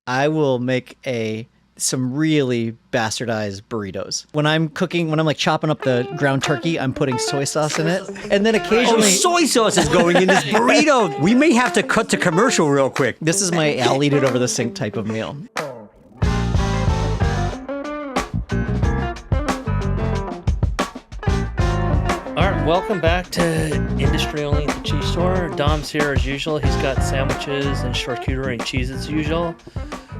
I will make some really bastardized burritos. When I'm like chopping up the ground turkey, I'm putting soy sauce in it. And then occasionally... soy sauce is going in this burrito. We may have to cut to commercial real quick. This is my I'll eat it over the sink type of meal. All right, welcome back to Industry Only at the Cheese Store. Dom's here as usual. He's got sandwiches and charcuterie and cheese as usual.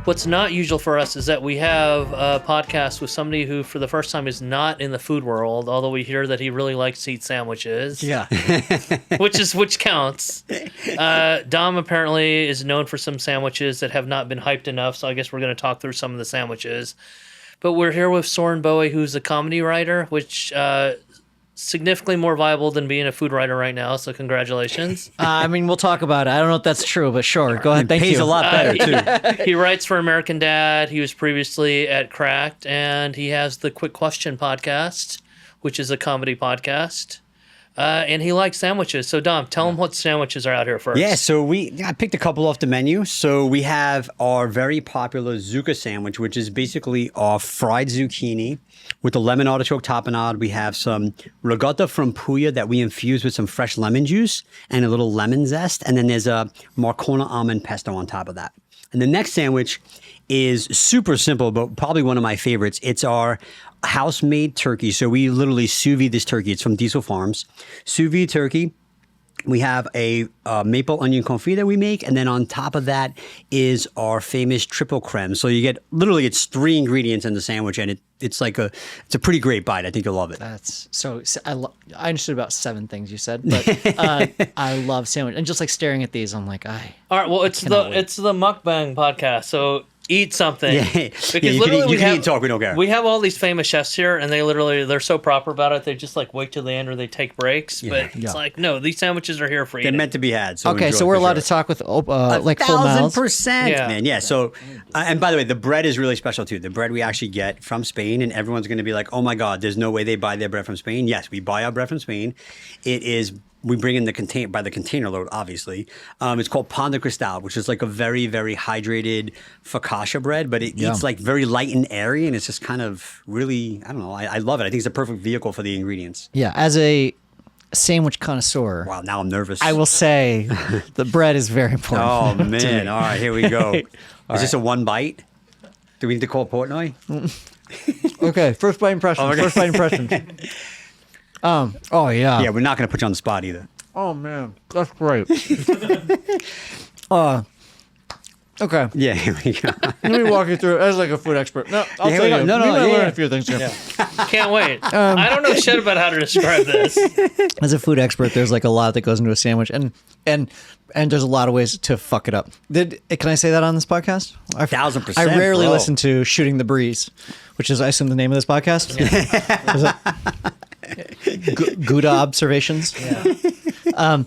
What's not usual for us is that we have a podcast with somebody who, for the first time, is not in the food world, although we hear that he really likes to eat sandwiches. Yeah. which counts. Dom apparently is known for some sandwiches that have not been hyped enough, so I guess we're going to talk through some of the sandwiches. But we're here with Soren Bowie, who's a comedy writer, which... significantly more viable than being a food writer right now, so congratulations. I mean, we'll talk about it. I don't know if that's true, but sure. Go ahead. Thank you. Pays a lot better, too. He writes for American Dad. He was previously at Cracked, and he has the Quick Question podcast, which is a comedy podcast. And he likes sandwiches. So, Dom, tell him what sandwiches are out here first. Yeah, so I picked a couple off the menu. So we have our very popular zucca sandwich, which is basically our fried zucchini with a lemon artichoke tapenade. We have some ricotta from Puglia that we infuse with some fresh lemon juice and a little lemon zest. And then there's a Marcona almond pesto on top of that. And the next sandwich is super simple, but probably one of my favorites. It's our house-made turkey. So we literally sous vide this turkey. It's from Diesel Farms. Sous vide turkey. We have a maple onion confit that we make, and then on top of that is our famous triple creme. So you get it's 3 ingredients in the sandwich, and it's a pretty great bite. I think you'll love it. That's so. I understood about 7 things you said, but I love sandwich, and just like staring at these, I'm like, all right. Well, it's the mukbang podcast, so. Eat something. Yeah. Because you can eat and talk, we don't care. We have all these famous chefs here, and they're so proper about it, they just like wait till the end or they take breaks. Yeah. But it's like, no, these sandwiches are here for They're eating. meant to be had. So okay, so we're allowed to talk with like full mouths. 1,000%, Yeah. man. Yeah. So, and by the way, the bread is really special too. The bread we actually get from Spain, and everyone's going to be like, "Oh my God, there's no way they buy their bread from Spain." Yes, we buy our bread from Spain. We bring in by the container load, obviously. It's called Pan de Cristal, which is like a very, very hydrated focaccia bread, but it's like very light and airy, and it's just kind of really, I don't know, I love it. I think it's a perfect vehicle for the ingredients. Yeah, as a sandwich connoisseur. Wow, now I'm nervous. I will say the bread is very important. Oh, man. All right, here we go. Is this a one bite? Do we need to call Portnoy? Okay, first bite impressions. Okay. First bite impressions. Oh yeah. Yeah, we're not going to put you on the spot either. Oh man, that's great. Okay. Yeah, here we go. Let me walk you through it as like a food expert. No, I'll Yeah, tell here we you. go. No, we might learn yeah. a few things here. Can't wait. I don't know shit about how to describe this. As a food expert, there's like a lot that goes into a sandwich, and there's a lot of ways to fuck it up. Can I say that on this podcast? 1,000%. I rarely bro. listen to Shooting the Breeze, which is, I assume, the name of this podcast. Yeah. Gouda observations. Yeah.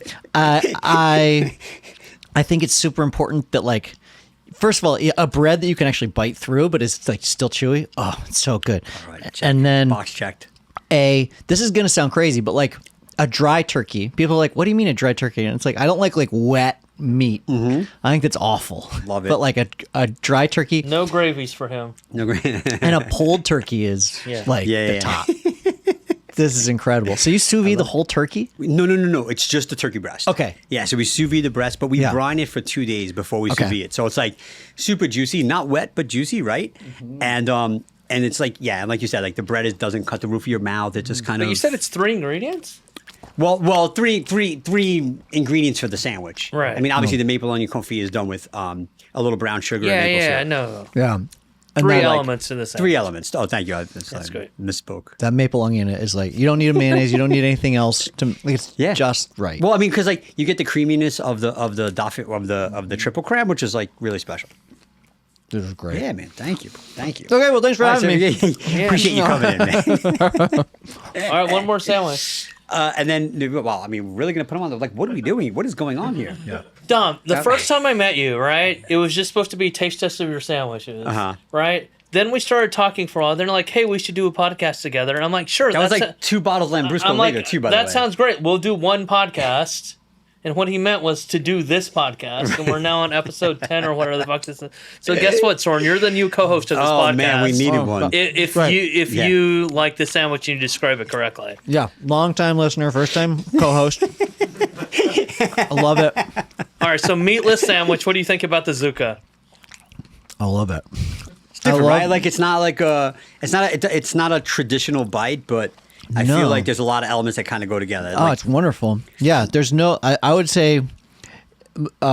I think it's super important that, like, first of all, a bread that you can actually bite through, but is like still chewy. Oh, it's so good. All right, check. And then Box checked. this is gonna sound crazy, but like a dry turkey. People are like, "What do you mean a dry turkey?" And it's like, I don't like wet meat. Mm-hmm. I think that's awful. Love it. But like a dry turkey No gravies for him. No great. and a pulled turkey is the top. This is incredible. So you sous vide the whole turkey? No. It's just the turkey breast. Okay. Yeah, so we sous vide the breast, but we brine it for 2 days before we sous vide it. So it's like super juicy, not wet, but juicy, right? Mm-hmm. And it's like, yeah, like you said, like the bread doesn't cut the roof of your mouth. It just kind But of. you said it's 3 ingredients? Well, three ingredients for the sandwich. Right. I mean, obviously the maple onion confit is done with a little brown sugar and maple syrup. No. Yeah. And 3 then, elements in the sandwich. 3 elements. Oh, thank you. That's great. Misspoke. that maple onion is like, you don't need a mayonnaise, you don't need anything else to. It's just right. Well, I mean, because like you get the creaminess of the triple crab, which is like really special. This is great. Yeah, man. Thank you. Okay, well, thanks for having me. Appreciate you coming in, man. All right, one more sandwich. And then, well, I mean, we're really going to put them on. Like, what are we doing? What is going on here? Yeah. Dom, the first time I met you, right, it was just supposed to be a taste test of your sandwiches, right? Then we started talking for a while. They're like, hey, we should do a podcast together. And I'm like, sure. That was like 2 bottles of Lambrusco later, too, by the way. That sounds great. We'll do one podcast. And what he meant was to do this podcast, and we're now on episode 10 or whatever the fuck this is. So guess what, Soren? You're the new co-host of this podcast. Oh man, we needed one. If Right. you like the sandwich, you describe it correctly. Yeah, long time listener, first time co-host. I love it. All right, so meatless sandwich. What do you think about the Zuka? I love it. It's different, I love- right? Like it's not like it's not a traditional bite, but I No. feel like there's a lot of elements that kind of go together. Oh, Like, it's wonderful. Yeah, there's no. I would say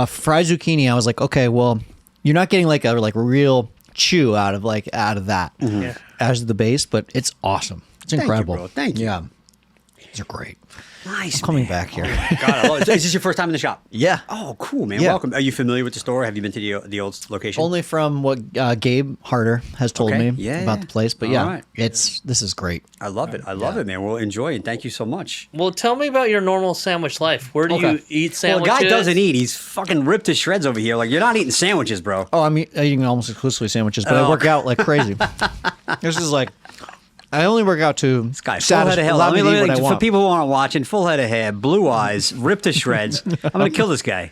fried zucchini. I was like, okay, well, you're not getting like a real chew out of that Yeah. as the base, but it's awesome. It's you, incredible. bro. Thank you. Yeah, these are great. nice. I'm coming man. back here. God, I love it. Is this your first time in the shop? Yeah. Oh, cool, man. Yeah. Welcome. Are you familiar with the store? Have you been to the old location? Only from what Gabe Harder has told Okay. me Yeah, about yeah. the place, but All yeah, right. this is great. I love it. I love it, man. We'll enjoy it. Thank you so much. Well, tell me about your normal sandwich life. Where do Okay. you eat Well, a sandwiches? guy doesn't eat. He's fucking ripped to shreds over here. Like, you're not eating sandwiches, bro. Oh, I'm eating almost exclusively sandwiches, but I Oh. work out like crazy. This is like, I only work out to This guy, full head of hair. allow me to eat what I For want. people who aren't watching, full head of hair, blue eyes, ripped to shreds. I'm going to kill this guy.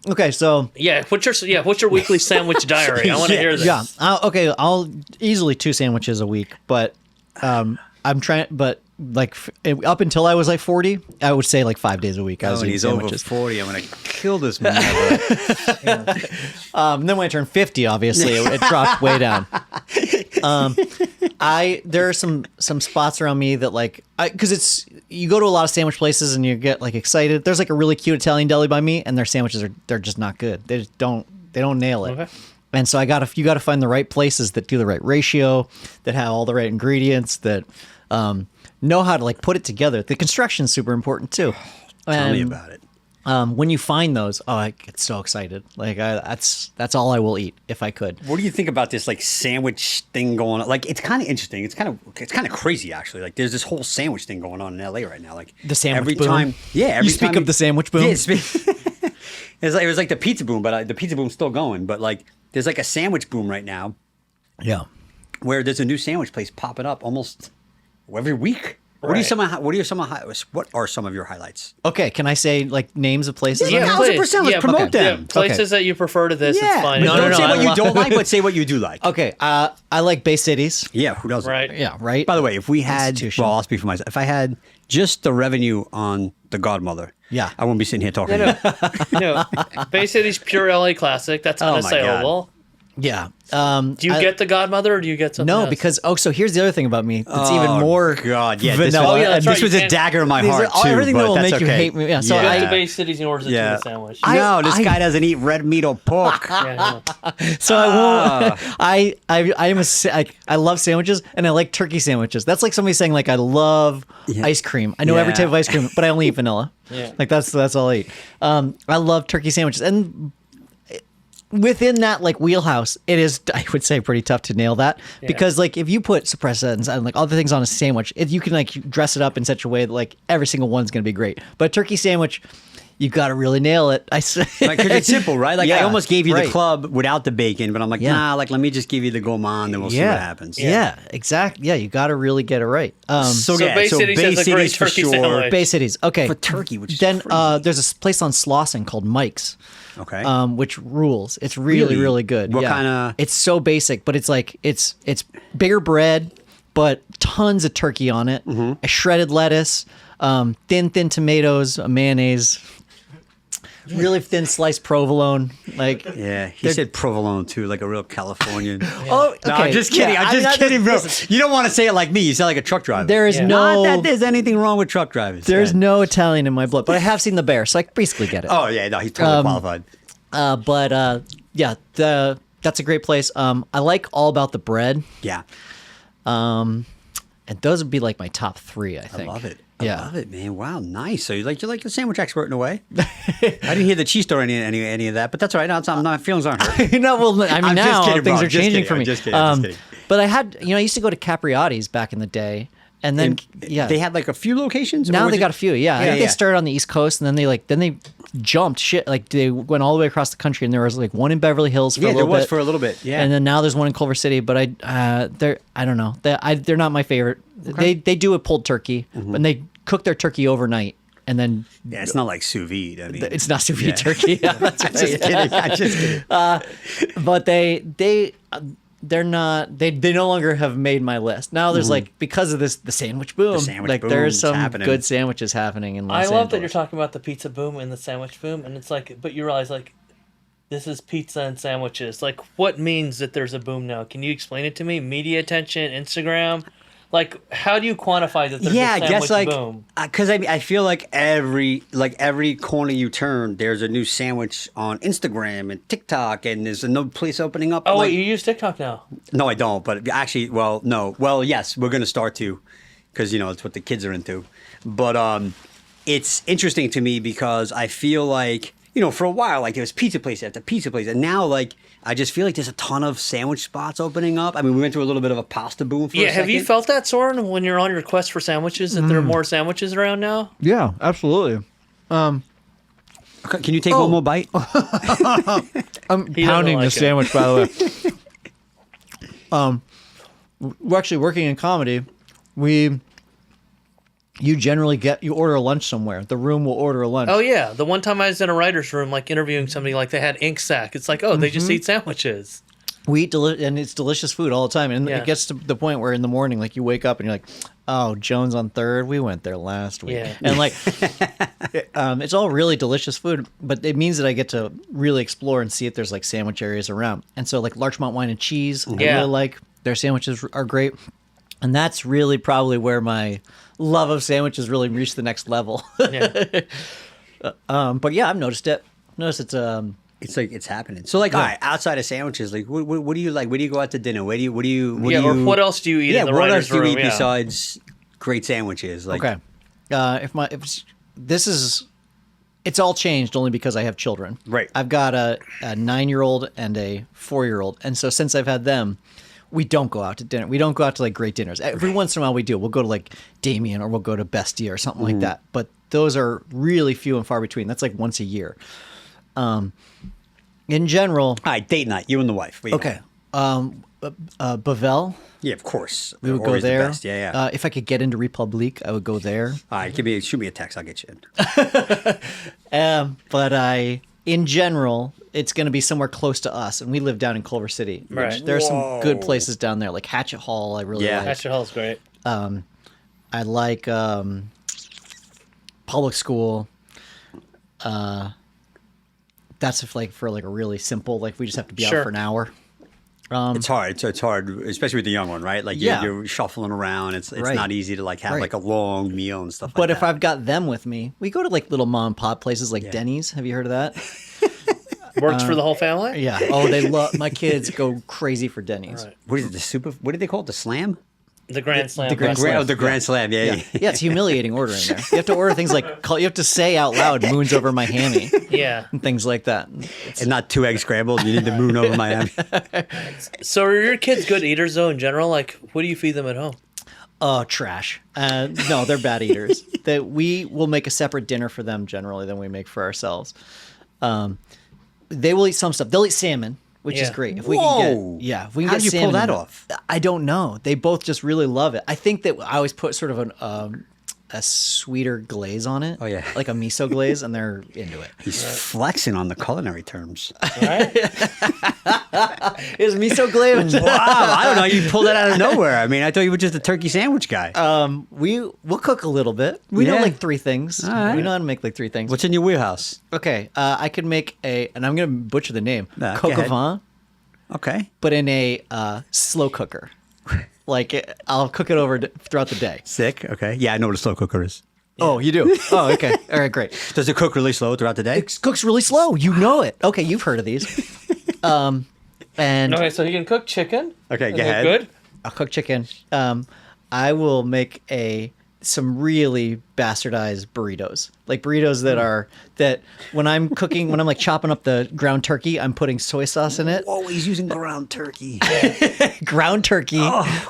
Okay, so What's your weekly sandwich diary? I want to hear this. yeah, I'll easily 2 sandwiches a week, but I'm trying, but like up until I was like 40, I would say like 5 days a week I was When eating he's sandwiches. over 40, I'm going to kill this man. Then when I turned 50, obviously it dropped way down. There are some spots around me that like, because it's, you go to a lot of sandwich places and you get like excited. There's like a really cute Italian deli by me, and their sandwiches they're just not good. They don't nail it. Okay. And so you got to find the right places that do the right ratio, that have all the right ingredients, that know how to like put it together. The construction's super important too. Tell me And, about it. when you find those, I get so excited. Like that's all I will eat if I could. What do you think about this like sandwich thing going on? Like, it's kind of interesting. It's kind of crazy actually. Like, there's this whole sandwich thing going on in LA right now. Like The sandwich every boom? time, yeah. Every You speak time of the sandwich boom? Yeah, it was like the pizza boom, but the pizza boom's still going. But like, there's like a sandwich boom right now, Yeah. where there's a new sandwich place popping up almost every week. What Right. are some of your highlights? Okay, can I say like names of places? Yeah, on here? 1,000%. please. Let's promote Yeah, them. places that you prefer to this, it's fine. No, don't no, say I what you love- don't like, but say what you do like. Okay, I like Bay Cities. Yeah, who doesn't? Right. Yeah, right. By the way, if we had, Institution. well, I'll speak for myself. If I had just the revenue on The Godmother, Yeah. I wouldn't be sitting here talking. Bay City's pure LA classic. That's Oh my unassailable. Yeah. Do you get the Godmother or do you get something No, else? because so here's the other thing about me. It's even Oh, more God, yeah, this vanilla. was, yeah, that's this right, was you a can't- dagger in my These heart are all- too. everything but that will that's make you okay. hate me. Yeah, so you I- get the Bay Cities in order to Yeah. tuna sandwich. No, this I- guy doesn't eat red meat or pork. Yeah, So I won't. I am I love sandwiches and I like turkey sandwiches. That's like somebody saying like I love ice cream. I know every Yeah. type of ice cream, but I only eat vanilla. Yeah. Like that's all I eat. I love turkey sandwiches, and within that like wheelhouse, it is, I would say, pretty tough to nail that because like if you put suppressants and like other things on a sandwich, you can like dress it up in such a way that like every single one's gonna be great. But a turkey sandwich, you got to really nail it. I say Because it's simple, right? Like I Yeah, almost gave you right. the club without the bacon, but I'm like, Yeah. nah, like let me just give you the gourmand and we'll see what happens. Yeah, exactly. Yeah, you got to really get it right. So Bay Cities has a great for turkey sure. sandwich. Bay Cities. Okay. For turkey, which is then crazy. there's a place on Slauson called Mike's. Okay. Which rules. It's really, Really? really good. What yeah. kinda- It's so basic, but it's like it's bigger bread, but tons of turkey on it, a shredded lettuce, thin tomatoes, a mayonnaise, really thin sliced provolone. Like Yeah, he said provolone too, like a real Californian. oh, okay. No, I'm just kidding. Yeah, I'm I mean, just that- kidding, bro. listen, You don't want to say it like me. You sound like a truck driver. there is Yeah. no Not that there's anything wrong with truck drivers. there's Yeah. no Italian in my blood, but I have seen The Bear, so I basically get it. Oh yeah, no, he's totally qualified. Yeah, that's a great place. I like All About the Bread, Yeah, and those would be like my top 3. I I think. love it. Yeah. I love it, man. Wow, nice. So you're like a sandwich expert in a way. I didn't hear the cheese story any of that, but that's all right. No, I'm not feelings aren't hurt. You know, well, I mean, I'm just now kidding, bro. things I'm are just changing kidding. for me. I'm just kidding. I'm just kidding. But I had, I used to go to Capriati's back in the day, and then yeah, They had like a few locations. or now was they it- got a few. Yeah, I Yeah, think yeah. they started on the East Coast, and then they jumped shit. Like they went all the way across the country, and there was like one in Beverly Hills for a Yeah, there little was bit. for a little bit. Yeah, And then now there's one in Culver City, but I don't know. They're not my favorite. They do a pulled turkey, and they cook their turkey overnight. and then Yeah, it's not like sous vide. I mean, it's not sous vide turkey. Yeah, that's right. just kidding. I'm just kidding. But they're not. They no longer have made my list. Now there's like, because of this, the sandwich boom. sandwich like boom there's is some happening. good sandwiches happening in Los I Angeles. love that you're talking about the pizza boom and the sandwich boom, and it's like, but you realize like, this is pizza and sandwiches. Like, what means that there's a boom now? Can you explain it to me? Media attention, Instagram. Like, how do you quantify that there's Yeah, a I sandwich guess like boom? because I feel like every corner you turn, there's a new sandwich on Instagram and TikTok, and there's a new place opening up. Oh, like, wait, you use TikTok now? no, I don't. But actually, well, no, well, yes, we're gonna start to, because it's what the kids are into. But it's interesting to me because I feel like for a while, like there was pizza place after pizza place, and now like I just feel like there's a ton of sandwich spots opening up. I mean, we went through a little bit of a pasta boom for a second. Have you felt that, Soren, when you're on your quest for sandwiches, that there are more sandwiches around now? Yeah, absolutely. Okay, can you take one more bite? I'm He doesn't pounding like the it. sandwich, by the way. We're actually working in comedy. You generally you order a lunch somewhere. The room will order a lunch. Oh, yeah. The one time I was in a writer's room, like interviewing somebody, like they had ink sack. It's like, oh, they just eat sandwiches. We eat and it's delicious food all the time. And Yeah. it gets to the point where in the morning, like you wake up and you're like, oh, Jones on Third, we went there last week. Yeah. And like, it's all really delicious food, but it means that I get to really explore and see if there's like sandwich areas around. And so like Larchmont Wine and Cheese, I Yeah. really like. Their sandwiches are great. And that's really probably where my love of sandwiches really reached the next level. Yeah. But yeah, I've noticed it. It's It's like it's happening. So like, all right, outside of sandwiches, like, what do you like? Where do you go out to dinner? What do you? Or what else do you eat in the what else writer's do you room? eat Yeah. besides great sandwiches? Like, okay. It's all changed only because I have children. Right. I've got a 9-year-old and a 4-year-old, and so since I've had them, we don't go out to dinner. We don't go out to like great dinners. Every once in a while we do. We'll go to like Damien or we'll go to Bestia or something like that. But those are really few and far between. That's like once a year. In general. all right, date night, you and the wife. Where you Okay. Bavel. Yeah, of course. We would go Always the there. best. Yeah. If I could get into Republique, I would go there. All right, shoot me a text. I'll get you in. But in general, it's going to be somewhere close to us, and we live down in Culver City. Which Right. There are some good places down there, like Hatchet Hall. I really Yeah. like. Hatchet Hall's great. I like public school. That's if like for like a really simple, like we just have to be Sure. out for an hour. It's hard. It's hard, especially with the young one, right? Like Yeah. you're shuffling around. It's Right. not easy to like have Right. like a long meal and stuff. But like if that. I've got them with me, we go to like little mom and pop places like Denny's. Have you heard of that? Works for the whole family? Yeah. Oh, they love my kids go crazy for Denny's. Right. what is it? What did they call it? The slam? The Grand Slam. the Grand Slam. The Grand Slam. Yeah. Yeah, it's humiliating ordering there. You have to order things like you have to say out loud "moons over my hammy" Yeah. and things like that. And not 2 eggs scrambled. You need the moon over Miami. So are your kids good eaters, though, in general? Like, what do you feed them at home? Oh, trash. No, they're bad eaters. That we will make a separate dinner for them generally than we make for ourselves. They will eat some stuff. They'll eat salmon, which is Yeah. great. If we Whoa. can get, if we can How'd get you pull salmon that in- off? I don't know. They both just really love it. I think that I always put sort of a sweeter glaze on it. Oh, yeah. Like a miso glaze, and they're into it. He's flexing on the culinary terms. Right? Is miso glaze? Wow, I don't know. You pulled that out of nowhere. I mean, I thought you were just a turkey sandwich guy. We'll cook a little bit. We know Yeah. like 3 things. right. We know how to make like 3 things. What's in your wheelhouse? Okay, I could make and I'm gonna butcher the name, Go coq au ahead. vin, Okay. but in a slow cooker. Like I'll cook it over throughout the day. Sick. Okay. Yeah, I know what a slow cooker is. Oh, you do? Oh, okay. All right, great. Does it cook really slow throughout the day? It cooks really slow. You know it. Okay, you've heard of these. And Okay, so you can cook chicken. Okay, Is go it ahead. Good. I'll cook chicken. I will make some really bastardized burritos, like burritos that when I'm cooking, when I'm like chopping up the ground turkey, I'm putting soy sauce in it. Oh, he's using ground turkey. Ground turkey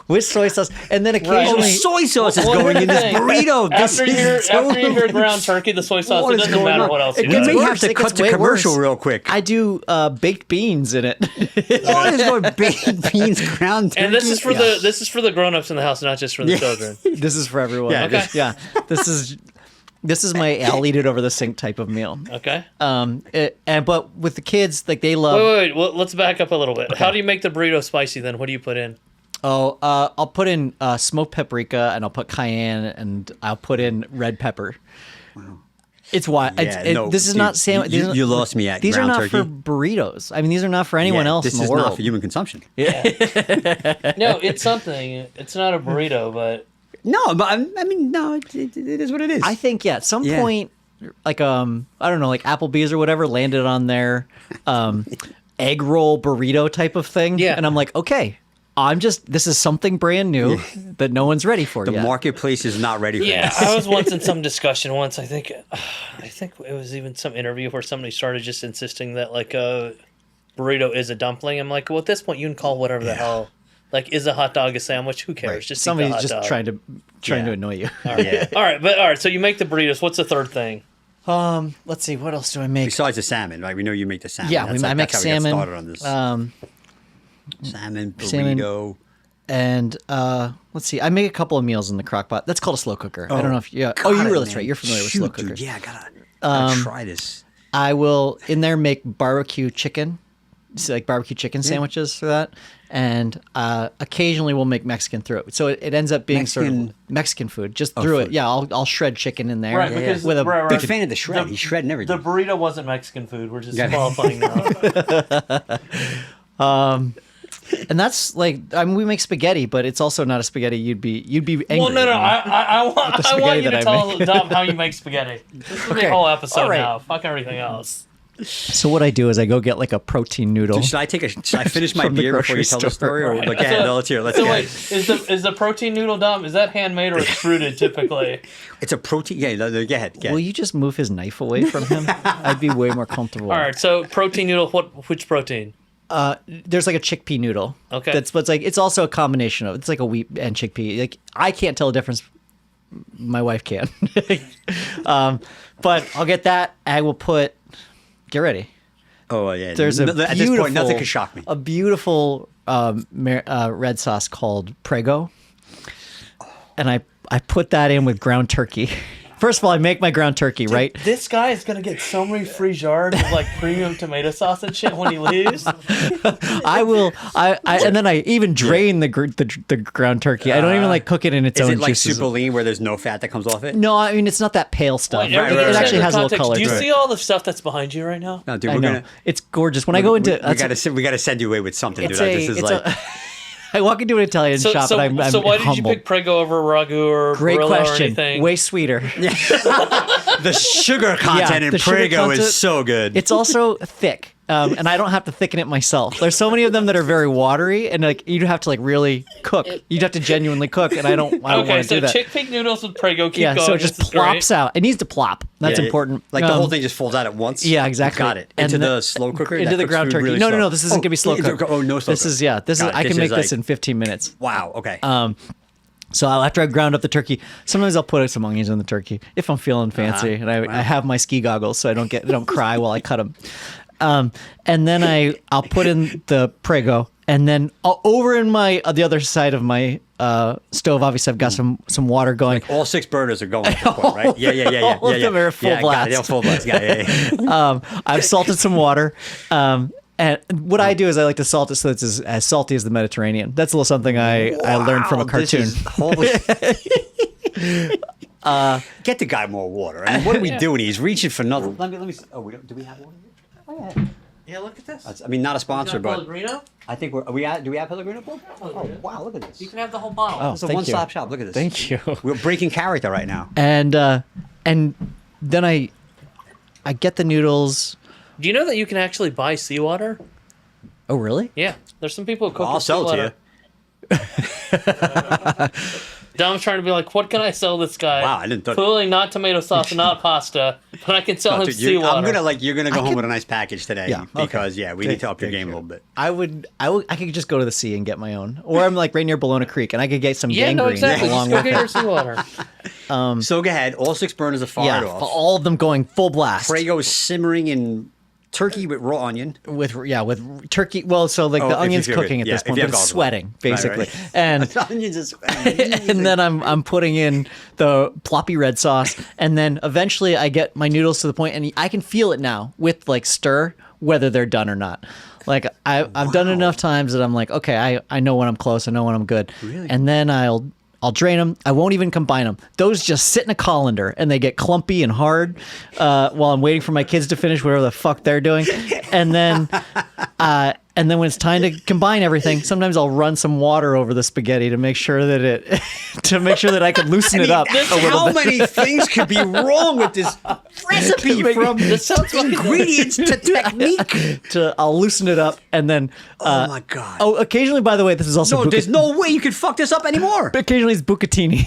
with soy sauce, and then Oh, occasionally soy sauce is Well, going in here's this the thing. burrito. This After is you hear ground turkey, the soy sauce, What it is doesn't going matter on? what else It you gets do. You may have worse. to It cut gets to way commercial worse. real quick. I do baked beans in it. Oh, there's going baked beans, ground turkey. And this is for the grown-ups in the house, not just for the children. This is for everyone. Yeah, Okay. Yeah. This is This is my I'll eat it over the sink type of meal. Okay. But with the kids, like they love. Wait. Well, let's back up a little bit. How do you make the burrito spicy then? What do you put in? Oh, I'll put in smoked paprika, and I'll put cayenne, and I'll put in red pepper. Wow. It's why this is not sandwich. You lost me at these ground are not turkey. for burritos. I mean, these are not for anyone else in the world. This is not for human consumption. No, it's something. It's not a burrito, but No, but I mean, no, it is what it is. I think at some point, like I don't know, like Applebee's or whatever landed on their egg roll burrito type of thing. Yeah. And I'm like, okay, this is something brand new that no one's ready for the yet. marketplace is not ready for this. I was once in some discussion once. I think it was even some interview where somebody started just insisting that like a burrito is a dumpling. I'm like, well, at this point, you can call whatever the hell. Like, is a hot dog a sandwich? Who cares? Right. Just Somebody's eat the hot just dog. trying to annoy you. All right. All right. So you make the burritos. What's the third thing? Let's see, what else do I make? Besides the salmon, right? We know you make the salmon. Yeah, I make that's how salmon. We got started on this. Salmon burrito. And let's see, I make a couple of meals in the crock pot. That's called a slow cooker. I don't know if you. Got Oh, you it, were. That's man. right. You're familiar with Shoot, slow dude, cookers. yeah, gotta try this. I will in there make barbecue chicken, so like barbecue chicken sandwiches for that, and occasionally we'll make Mexican through it. So it ends up being sort of Mexican food just through it. Yeah, I'll shred chicken in there. Right, because with a Big fan of the shred. He's shredding everything. The burrito wasn't Mexican food. We're just qualifying now. and that's like we make spaghetti, but it's also not a spaghetti you'd be angry. Well, no. I want you that to I tell Dom how you make spaghetti. This will be a whole episode now. Fuck everything else. So what I do is I go get like a protein noodle. Should I finish my From the beer before you grocery tell the store. story? Or like, let's hear. Let's So go. wait, is the protein noodle, Dom? Is that handmade or extruded typically? It's a protein. Yeah, go ahead. Will you just move his knife away from him? I'd be way more comfortable. All right. So protein noodle. Which protein? There's like a chickpea noodle. Okay. But it's also a combination of it's like a wheat and chickpea. Like I can't tell the difference. My wife can. But I'll get that. I will put. Get ready. Oh yeah. There's a at this point, nothing can shock me. A beautiful red sauce called Prego, and I put that in with ground turkey. First of all, I make my ground turkey, right? This guy is gonna get so many free jars of like premium tomato sauce and shit when he leaves. I will. And then I even drain the ground turkey. I don't even like cook it in its Is own it like juices. super lean where there's no fat that comes off it? No, I mean it's not that pale stuff. Wait, It actually has a little color. Do you to it. see all the stuff that's behind you right now? No, dude. I We're know. gonna. It's gorgeous. When I go into, We gotta send you away with something, dude. it's This is like. I walk into an Italian shop and I'm so why humbled. did you pick Prego over Ragu or Great Barilla or question. anything? Way sweeter. The sugar content in the sugar Prego content- is so good. It's also thick. And I don't have to thicken it myself. There's so many of them that are very watery, and like you'd have to like really cook. You'd have to genuinely cook, and I don't want Okay, to so do that. chickpea noodles with Prego. Keep Yeah, going. so it just This is plops great. out. It needs to plop. That's Yeah, important. Like the whole thing just folds out at once. Yeah, exactly. Got it. And Into the- the slow cooker. into That the cooks ground food turkey. really No, slow. this isn't gonna be slow cooked. Oh no, slow This cooked. is I Got it. can make this like- in 15 minutes. Wow. Okay. So after I ground up the turkey, sometimes I'll put some onions in the turkey if I'm feeling fancy, and I have my ski goggles so I don't cry while I cut them. And then I'll put in the Prego, and then over in the other side of my stove, obviously I've got some water going. All 6 burners are going at this point, right? Yeah. All of them are full blast. Got it. Full blast. Yeah. I've salted some water. And what I do is I like to salt it so it's as salty as the Mediterranean. That's a little something I learned from a Wow, cartoon. this is- holy. Get the guy more water. I mean, what are we doing? He's reaching for nothing. Let me. Oh, do we have water? Yeah, look at this. I mean, not a sponsor, but Pellegrino? I think do we have Pellegrino? Oh, wow, look at this. You can have the whole bottle. Oh, It's a thank one-stop you. shop. Look at this. Thank you. We're breaking character right now. And then I get the noodles. Do you know that you can actually buy seawater? Oh, really? Yeah, there's some people who cook I'll with sell it to seawater. you. Dom's trying to be like, what can I sell this guy? Wow, I didn't thought- Clearly not tomato sauce and not pasta, but I can sell him Dude, seawater. you're gonna go home with a nice package today. Yeah, okay. Because we need to up your game a little bit. I could just go to the sea and get my own, or I'm like right near Bologna Creek, and I could get some Yeah, no, gangrene exactly. along Just go with get it. your seawater. So go ahead. All 6 burners are fired Yeah, off. all of them going full blast. Prego is simmering in turkey with raw onion. with turkey. Well, so like the if onion's you have cooking it. at Yeah, this if point, you but have it's garlic. sweating basically, Right. and Onions is and then I'm putting in the ploppy red sauce, and then eventually I get my noodles to the point, and I can feel it now with like stir whether they're done or not. Like I've done it enough times that I'm like, okay, I know when I'm close, I know when I'm good, Really? and then I'll drain them. I won't even combine them. Those just sit in a colander and they get clumpy and hard while I'm waiting for my kids to finish whatever the fuck they're doing. And then when it's time to combine everything, sometimes I'll run some water over the spaghetti to make sure that I can loosen it up a little How bit. many things could be wrong with this recipe from This sounds like ingredients to technique? I'll loosen it up and then. Oh my god! Oh, occasionally, by the way, this is also. No, there's no way you could fuck this up anymore. Occasionally, it's bucatini.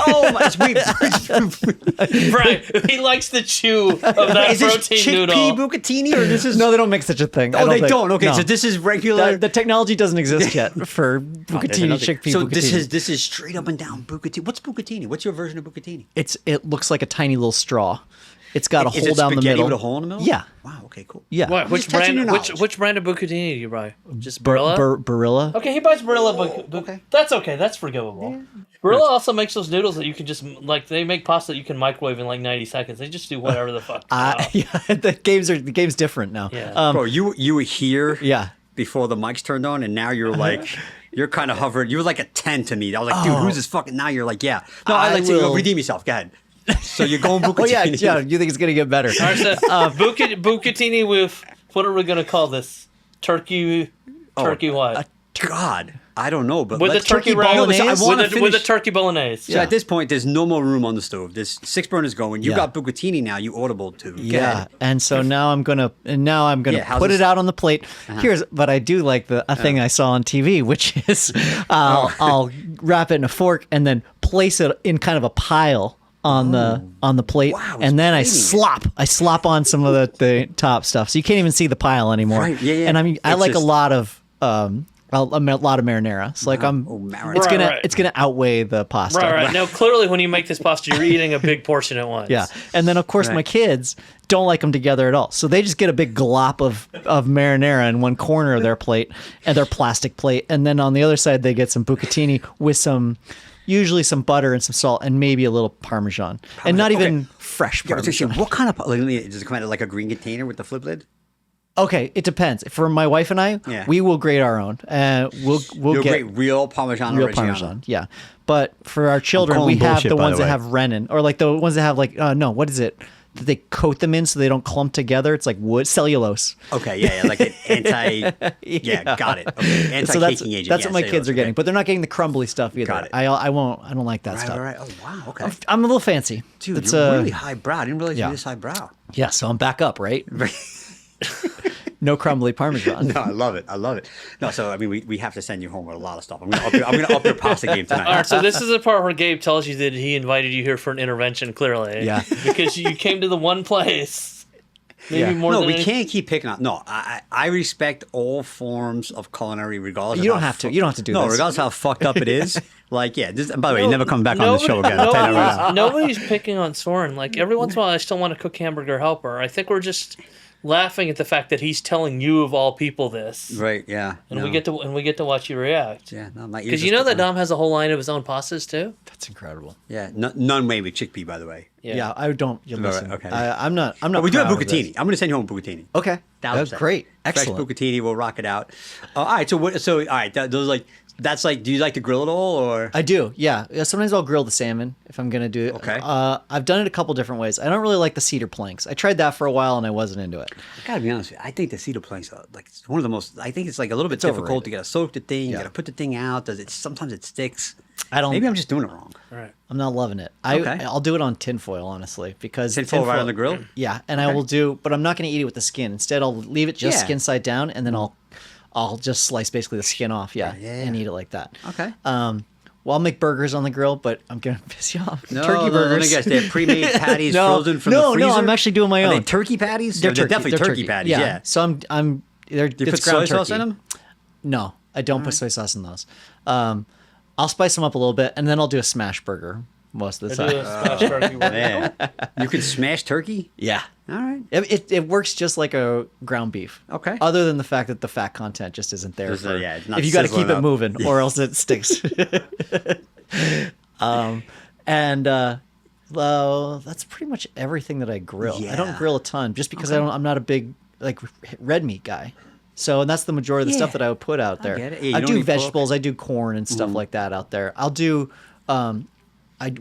Oh my! It's weird. Brian, he likes the chew of that Is this protein chickpea noodle. bucatini or this is? No, they don't make such a thing. I Oh, they think. don't. Okay, No. so this is regular. The technology doesn't exist yet for Oh, there's bucatini, another- chickpea So bucatini. this is straight up and down bucatini. What's bucatini? What's your version of bucatini? It looks like a tiny little straw. It's got a Is hole it down the spaghetti middle. with a hole in the middle? Yeah. Wow. Okay. Cool. Yeah. What? Which just testing brand? your Which knowledge. which brand of bucatini do you buy? Just Bar- Barilla. Barilla. Okay, he buys Barilla. Okay. That's okay. That's forgivable. Barilla also makes those noodles that you can just like. They make pasta that you can microwave in like 90 seconds. They just do whatever the fuck. Yeah, the game's different now. Yeah. Bro, you were here. Yeah. Before the mics turned on, and now you're like, you're kind of hovering. You were like a 10 to me. I was like, dude, who's this fucking? Now you're like, yeah. No, I I like to will- redeem yourself. Go ahead. So you're going bucatini. Oh yeah. You think it's gonna get better? All right, so bucatini with what are we gonna call this? Turkey what? God, I don't know, but With the let's turkey turkey wrap, bolognese? I wanna with a finish- turkey bolognese. So at this point, there's no more room on the stove. There's 6 burners going. You Yeah. got bucatini now. You audible too. Go Yeah, ahead. and so now I'm gonna Yeah, how's put this- it out on the plate. But I do like a thing I saw on TV, which is I'll wrap it in a fork and then place it in kind of a pile on the plate, Wow, it's and then I plating slop on some of the top stuff, so you can't even see the pile anymore. Right, yeah. And I It's like just- a lot of marinara. So like marinara. it's gonna Right. it's gonna outweigh the pasta. Right. Now, clearly, when you make this pasta, you're eating a big portion at once. Yeah, and then of course my Right. kids don't like them together at all, so they just get a big glop of marinara in one corner of their plate and their plastic plate, and then on the other side they get some bucatini with usually some butter and some salt and maybe a little parmesan, and not even fresh Yeah, I was gonna say, parmesan. what kind of does it come out of like a green container with the flip lid? Okay, it depends. For my wife and I, Yeah. we will grate our own. We'll You'll get grate real Parmesan real Reggiano. Parmesan. Yeah, but for our children, calling we have bullshit, the by ones the that way. have Renin, or like the ones that have like no, what is it? That they coat them in so they don't clump together. It's like wood cellulose. Okay, yeah, like an anti. Yeah, got it. Okay, anti-caking So that's agent. that's yeah, what my cellulose, kids are getting, okay. but they're not getting the crumbly stuff either. Got it. I don't like that Right, stuff. right, right. Oh wow, okay. I'm a little fancy. Dude, It's, you're really highbrow. I didn't realize yeah. you're this highbrow. yeah. So I'm back up, right? No crumbly Parmesan. No, I love it. I love it. No, so I mean, we have to send you home with a lot of stuff. I'm gonna up your pasta game tonight. All right, so this is the part where Gabe tells you that he invited you here for an intervention, clearly. Yeah. Because you came to the one place. Maybe Yeah. more No, than we anything. can't keep picking on. No, I respect all forms of culinary, regardless. You of don't how have to. You don't have to do no, this. regardless of how fucked up it is. Like, yeah. And by the way, you're never coming back on the show again. I'll tell you that right now. Nobody's picking on Soren. Like, every once in a while, I still want to cook hamburger helper. I think we're just laughing at the fact that he's telling you of all people this. Right? Yeah. And no. we get to watch you react. Yeah. No, my ears Because are you know that sticking. Dom has a whole line of his own pastas too. That's incredible. Yeah. None made with chickpea, by the way. Yeah, I don't. You listen. right, okay. I'm not. But we do have proud of bucatini. this. I'm going to send you home bucatini. Okay, 1000%. that's great. Fresh Excellent. bucatini. We'll rock it out. All right. So what? So all right. Those like. That's like. Do you like to grill it all or? I do, yeah. Sometimes I'll grill the salmon if I'm gonna do it. Okay. I've done it a couple different ways. I don't really like the cedar planks. I tried that for a while and I wasn't into it. I gotta be honest with you. I think the cedar planks are like it's one of the most. I think it's like a little bit It's difficult overrated. to get soak the thing. You Yeah. gotta put the thing out. Does it? Sometimes it sticks. I don't. Maybe I'm just doing it wrong. Right. I'm not loving it. Okay. I'll do it on tinfoil, honestly, because Tinfoil right on the grill? Yeah, and I will do, but I'm not going to eat it with the skin. Instead, I'll leave it just Yeah. skin side down, and then I'll just slice basically the skin off, Yeah. and eat it like that. Okay. Well, I'll make burgers on the grill, but I'm gonna piss you off. No, Turkey no, burgers. Let me guess. They have pre-made patties No, frozen from no, the no, freezer. I'm actually doing my Are they own. turkey patties? They're No, turkey. definitely They're turkey patties. Yeah. So I'm. They're. Do you it's put soy ground sauce turkey. in them? No, I don't put soy sauce in those. I'll spice them up a little bit, and then I'll do a smash burger. most of the I do a time. smash turkey with Man, you can smash turkey? Yeah. All right. It works just like a ground beef. Okay. Other than the fact that the fat content just isn't there. Just, yeah, it's not if you got to sizzling keep it up. moving, or else it sticks. Well, that's pretty much everything that I grill. I don't Yeah. grill a ton, just because I'm not a big like red meat guy. So, and that's the majority of the stuff Yeah. that I would put out there. get it. Yeah, you I don't do need pork. vegetables, I do corn and stuff like that out there. I'll do,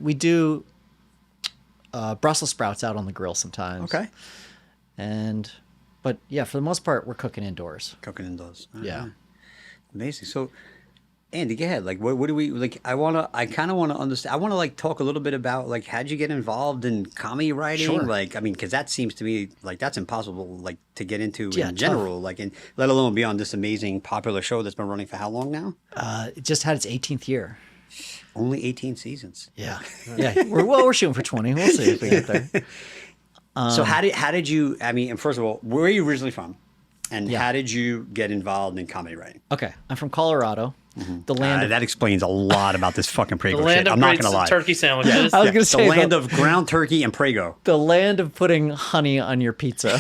we do Brussels sprouts out on the grill sometimes. Okay. But yeah, for the most part, we're cooking indoors. Cooking indoors. All Yeah. right. Amazing. So, Andy, go ahead. Like, what do we like? I kind of want to understand. I want to like talk a little bit about like how'd you get involved in comedy writing? Sure. Like, I mean, because that seems to me like that's impossible like to get into Yeah, in tough. general. Like, and let alone be on this amazing popular show that's been running for how long now? It just had its 18th year. Only 18 seasons. Yeah. Yeah. We're shooting for 20. We'll see if we get there. So how did you? I mean, and first of all, where are you originally from? And Yeah. how did you get involved in comedy writing? Okay. I'm from Colorado, the land of That explains a lot about this fucking Prego The land shit. of I'm not great gonna lie. turkey sandwiches. I was Yeah, gonna say the land of ground turkey and Prego. the land of putting honey on your pizza.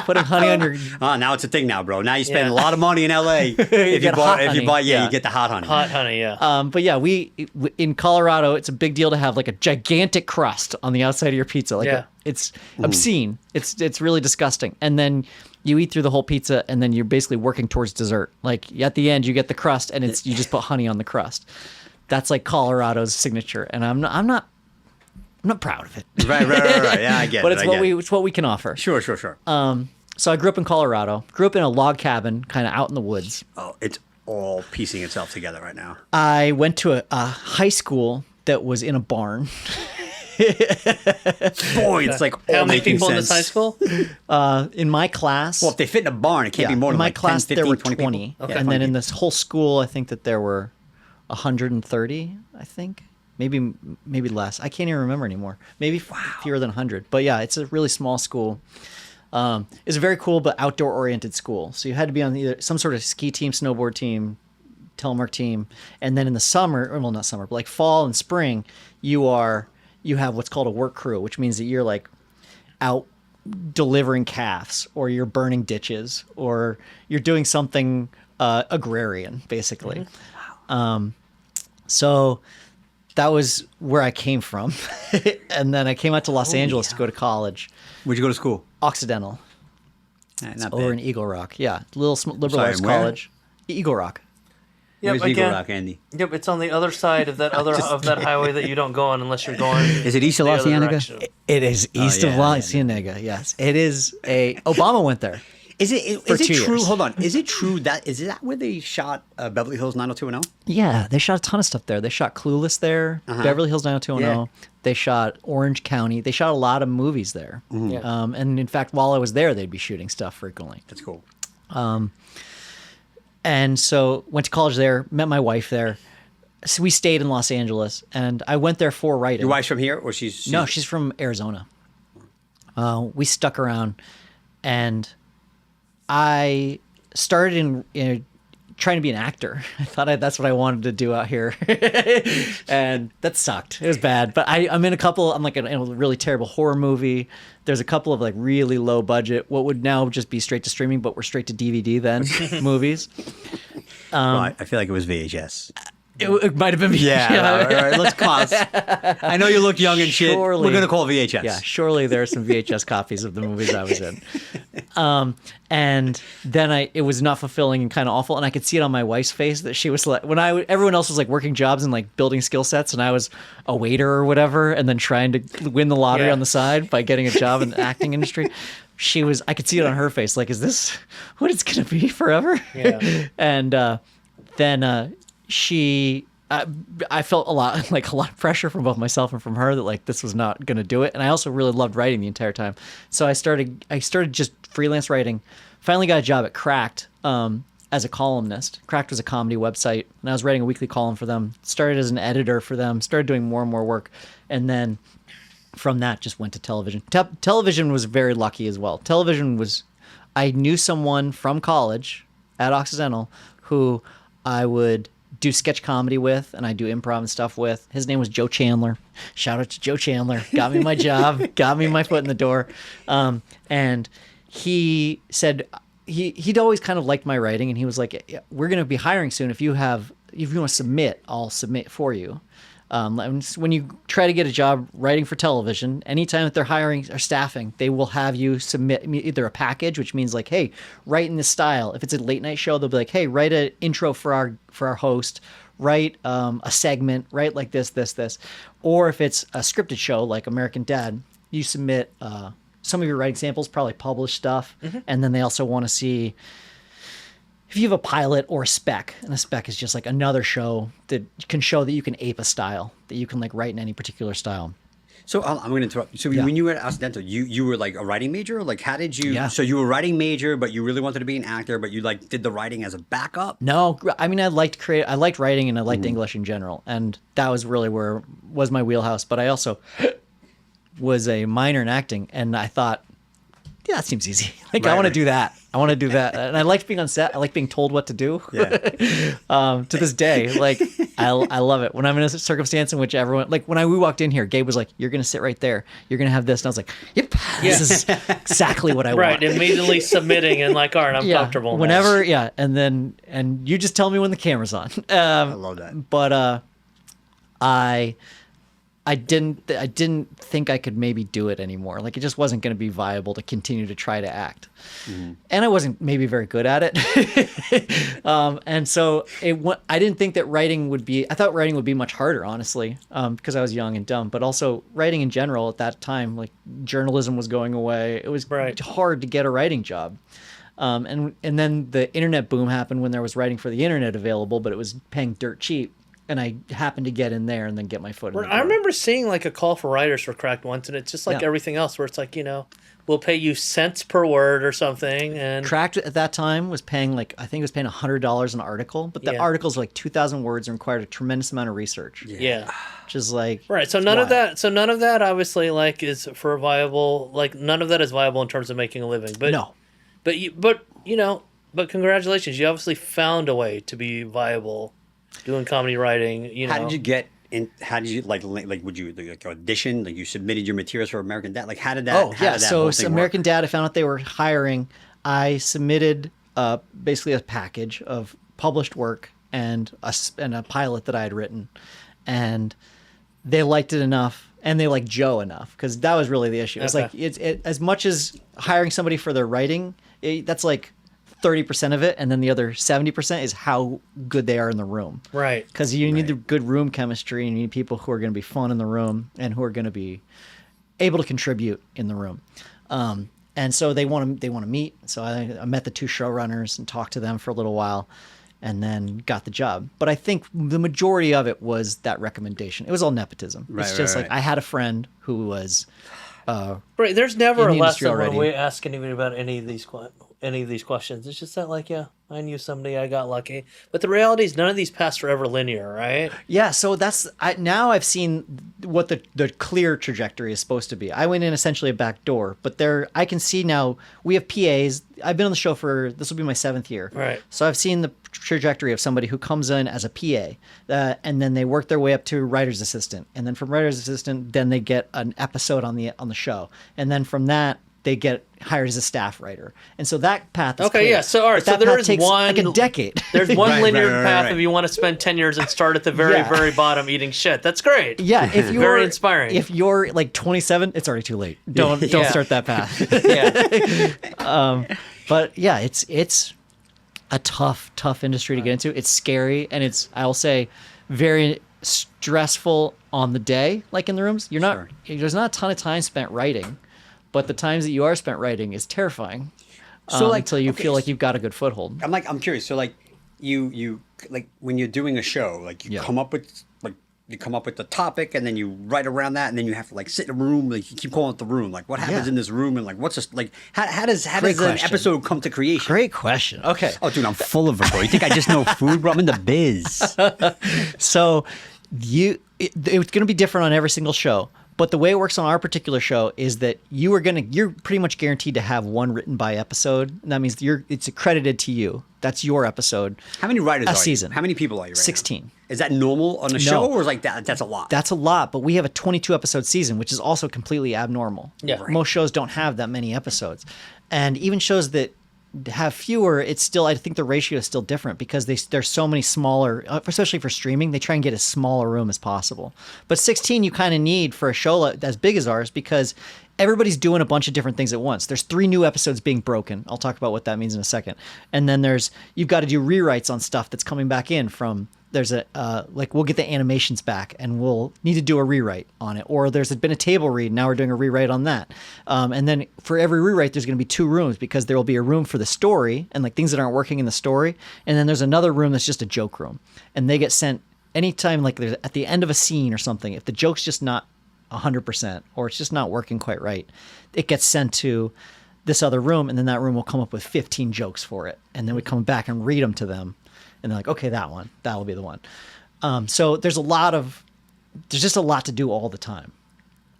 Putting honey on your Now it's a thing now, bro. Now you spend Yeah. a lot of money in LA if you get buy hot if you honey. buy yeah, Yeah. you get the hot honey. Hot honey, yeah. but yeah, we in Colorado, it's a big deal to have like a gigantic crust on the outside of your pizza. Like Yeah. it's obscene. It's really disgusting. And then you eat through the whole pizza, and then you're basically working towards dessert. Like at the end, you get the crust, and you just put honey on the crust. That's like Colorado's signature, and I'm not proud of it. Right. Yeah, I get But it. it's what we can offer. Sure. So I grew up in Colorado. Grew up in a log cabin, kind of out in the woods. Oh, it's all piecing itself together right now. I went to a high school that was in a barn. Boy, it's like How all many making people in sense. this high school? In my class, Well, if they fit in a barn, it can't be more in than my like class 10, 15, there were 20 20, people. Yeah, and 20 then in people. this whole school, I think that there were 130. I think maybe less. I can't even remember anymore. Maybe fewer than 100. But yeah, it's a really small school. It's a very cool but outdoor oriented school. So you had to be on either some sort of ski team, snowboard team, telemark team, and then in the summer, well, not summer, but like fall and spring, you have what's called a work crew, which means that you're like out delivering calves, or you're burning ditches, or you're doing something agrarian, basically. So that was where I came from, and then I came out to Los Angeles to go to college. Where'd you go to school? Occidental, Not over bad. in Eagle Rock. Yeah, little liberal Sorry, arts where? college. Eagle Rock. Where's Eagle Rock, Andy? Yep, it's on the other side of that highway that you don't go on unless you're going. Is it east of the La other Cienega? direction. It is east of yeah, La yeah, yeah. Cienega. Yes, it is. Obama went there. Is it For 2 true? years. Hold on. Is it true that is that where they shot Beverly Hills 90210? Yeah, they shot a ton of stuff there. They shot Clueless there, Beverly Hills 90210. Yeah. They shot Orange County. They shot a lot of movies there. Yeah. And in fact, while I was there, they'd be shooting stuff frequently. That's cool. And so went to college there, met my wife there. So we stayed in Los Angeles, and I went there for writing. Your wife's from here, or she's No, she's from Arizona. We stuck around, and I started in trying to be an actor. I thought that's what I wanted to do out here, and that sucked. It was bad. But I'm in a couple. I'm like in a really terrible horror movie. There's a couple of like really low budget, what would now just be straight to streaming, but we're straight to DVD then movies. Right. I feel like it was VHS. It might have been Right. Let's come on. I know you look young and shit. Surely. We're gonna call it VHS. Yeah, surely there are some VHS copies of the movies I was in. And then it was not fulfilling and kind of awful. And I could see it on my wife's face that she was like, everyone else was like working jobs and like building skill sets, and I was a waiter or whatever, and then trying to win the lottery Yeah. on the side by getting a job in the acting industry. I could see it on her face. Like, is this what it's going to be forever? Yeah. And then I felt a lot of pressure from both myself and from her that like this was not going to do it. And I also really loved writing the entire time. So I started just freelance writing. Finally got a job at Cracked as a columnist. Cracked was a comedy website, and I was writing a weekly column for them. Started as an editor for them. Started doing more and more work, and then from that just went to television. Television was very lucky as well. I knew someone from college at Occidental who I would do sketch comedy with, and I do improv and stuff with. His name was Joe Chandler. Shout out to Joe Chandler. Got me my job. Got me my foot in the door. And he said he'd always kind of liked my writing, and he was like, "We're going to be hiring soon. If you want to submit, I'll submit for you." When you try to get a job writing for television, anytime that they're hiring or staffing, they will have you submit either a package, which means like, hey, write in this style. If it's a late night show, they'll be like, hey, write an intro for our host, write a segment, write like this. Or if it's a scripted show like American Dad, you submit some of your writing samples, probably published stuff, and then they also want to see if you have a pilot or a spec, and a spec is just like another show that can show that you can ape a style, that you can like write in any particular style. So I'm going to interrupt. So when you were at Occidental, you were like a writing major? Like how did you, Yeah. so you were a writing major, but you really wanted to be an actor, but you like did the writing as a backup? No, I mean, I liked writing and I liked English in general. And that was really was my wheelhouse. But I also was a minor in acting, and I thought, yeah, that seems easy. Like, I want to do that. I want to do that. And I liked being on set. I like being told what to do. Yeah. To this day, like, I love it. When I'm in a circumstance in which everyone, like, when we walked in here, Gabe was like, you're going to sit right there. You're going to have this. And I was like, yep, this is exactly what I want. Right, immediately submitting and like, all right, I'm comfortable now. Whenever, and you just tell me when the camera's on. I love that. But I didn't think I could maybe do it anymore. Like, it just wasn't going to be viable to continue to try to act. And I wasn't maybe very good at it. And so I didn't think that I thought writing would be much harder, honestly, because I was young and dumb, but also writing in general at that time, like, journalism was going away. It was hard to get a writing job. And then the internet boom happened when there was writing for the internet available, but it was paying dirt cheap. And I happened to get in there and then get my foot in the door. I remember seeing like a call for writers for Cracked once, and it's just like everything else, where it's like, we'll pay you cents per word or something. And Cracked at that time was paying $100 an article, but the articles were like 2,000 words and required a tremendous amount of research. Yeah. Which is like right. So none of that. So none of that obviously like is for a viable. Like none of that is viable in terms of making a living. But no. But congratulations, you obviously found a way to be viable. Doing comedy writing, How did you get in? How did you like? Would you like audition? Like you submitted your materials for American Dad? Like how did that? Oh how yeah. did that So whole thing American work? Dad, I found out they were hiring. I submitted basically a package of published work and a pilot that I had written, and they liked it enough, and they liked Joe enough, because that was really the issue. It's like it's as much as hiring somebody for their writing, that's like 30% of it, and then the other 70% is how good they are in the room. Right. Because you need the good room chemistry, and you need people who are going to be fun in the room and who are going to be able to contribute in the room. And so they want to meet. So I met the two showrunners and talked to them for a little while, and then got the job. But I think the majority of it was that recommendation. It was all nepotism. It's just like I had a friend who was right. There's never in a the industry lesson when already. we ask anybody about any of these questions. It's just that, like, I knew somebody, I got lucky. But the reality is, none of these paths are ever linear, right? Yeah, so now I've seen what the clear trajectory is supposed to be. I went in essentially a back door, but I can see now we have PAs. I've been on the show this will be my 7th year. Right. So I've seen the trajectory of somebody who comes in as a PA, and then they work their way up to writer's assistant, and then from writer's assistant, then they get an episode on the show, and then from that, they get hired as a staff writer. And so that path is clear. Yeah. So, all right. But So there path is takes one... like a decade. There's one linear path right. if you want to spend 10 years and start at the very, very bottom eating shit. That's great. Yeah, if you're Very inspiring. If you're like 27, it's already too late. Don't start that path. Yeah. But yeah, it's a tough industry to get into. It's scary, and it's, I'll say, very stressful on the day, like in the rooms. There's not a ton of time spent writing, but the times that you are spent writing is terrifying. So until you feel like you've got a good foothold. I'm curious. So like you like when you're doing a show, like you come up with the topic, and then you write around that, and then you have to like sit in a room, like you keep calling it the room. Like what happens in this room, and like what's this, like how does an episode come to creation? Great question. Okay. Oh, dude, I'm full of it, bro. You think I just know food, bro? I'm in the biz. So it's going to be different on every single show, But the way it works on our particular show is that you're pretty much guaranteed to have one written by episode. And that means it's accredited to you. That's your episode. How many writers are season. you? How many people are you right 16. now? Is that normal on a show, or is like that's a lot? That's a lot, but we have a 22 episode season, which is also completely abnormal. Yeah. Right. Most shows don't have that many episodes. And even shows that have fewer, it's still, I think the ratio is still different because there's so many smaller, especially for streaming, they try and get as small a room as possible. But 16 you kind of need for a show as big as ours because everybody's doing a bunch of different things at once. There's 3 new episodes being broken. I'll talk about what that means in a second. And then you've got to do rewrites on stuff that's coming back in from, we'll get the animations back and we'll need to do a rewrite on it. Or there's been a table read, now we're doing a rewrite on that. And then for every rewrite, there's going to be 2 rooms because there will be a room for the story and like things that aren't working in the story. And then there's another room that's just a joke room. And they get sent anytime, like there's at the end of a scene or something, if the joke's just not 100% or it's just not working quite right, it gets sent to this other room, and then that room will come up with 15 jokes for it, and then we come back and read them to them, and they're like, okay, that'll be the one. So there's just a lot to do all the time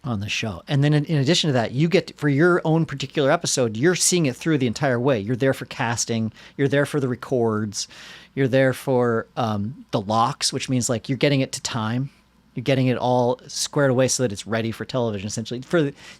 on the show. And then in addition to that, you get for your own particular episode, you're seeing it through the entire way. You're there for casting, you're there for the records, you're there for the locks, which means like you're getting it to time. You're getting it all squared away so that it's ready for television. Essentially,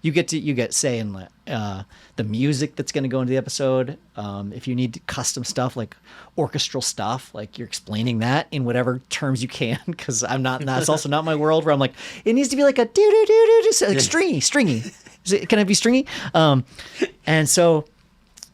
you get say in the music that's going to go into the episode. If you need custom stuff like orchestral stuff, like you're explaining that in whatever terms you can, because that's also not my world. Where I'm like, it needs to be like a do do do do like stringy. Can it be stringy? And so.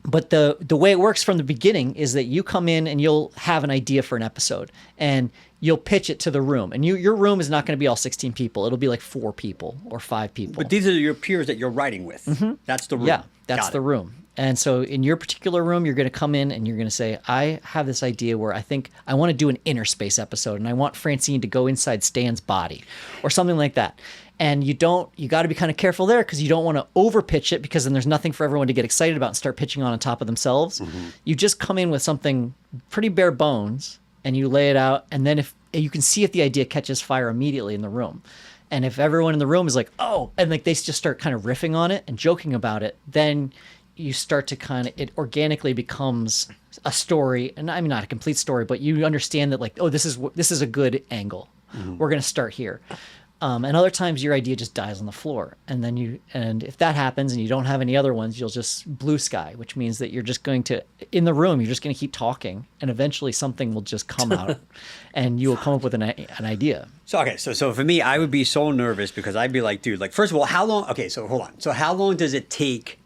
But the way it works from the beginning is that you come in and you'll have an idea for an episode and you'll pitch it to the room. And your room is not going to be all 16 people. It'll be like 4 people or 5 people. But these are your peers that you're writing with. Mm-hmm. That's the room. Yeah, that's the room. And so in your particular room, you're going to come in and you're going to say, I have this idea where I think I want to do an inner space episode and I want Francine to go inside Stan's body or something like that. And you got to be kind of careful there because you don't want to over pitch it because then there's nothing for everyone to get excited about and start pitching on top of themselves. Mm-hmm. You just come in with something pretty bare bones and you lay it out. And then if you can see if the idea catches fire immediately in the room. And if everyone in the room is like, oh, and like they just start kind of riffing on it and joking about it, then you start to it organically becomes a story. And I mean, not a complete story, but you understand that like, oh, this is a good angle. Mm-hmm. We're going to start here. And other times your idea just dies on the floor. And if that happens and you don't have any other ones, you'll just blue sky, which means that you're just going to, in the room, you're just going to keep talking and eventually something will just come out and you will come up with an idea. So for me, I would be so nervous because I'd be like, dude, like, first of all, how long, okay, so hold on. So how long does it take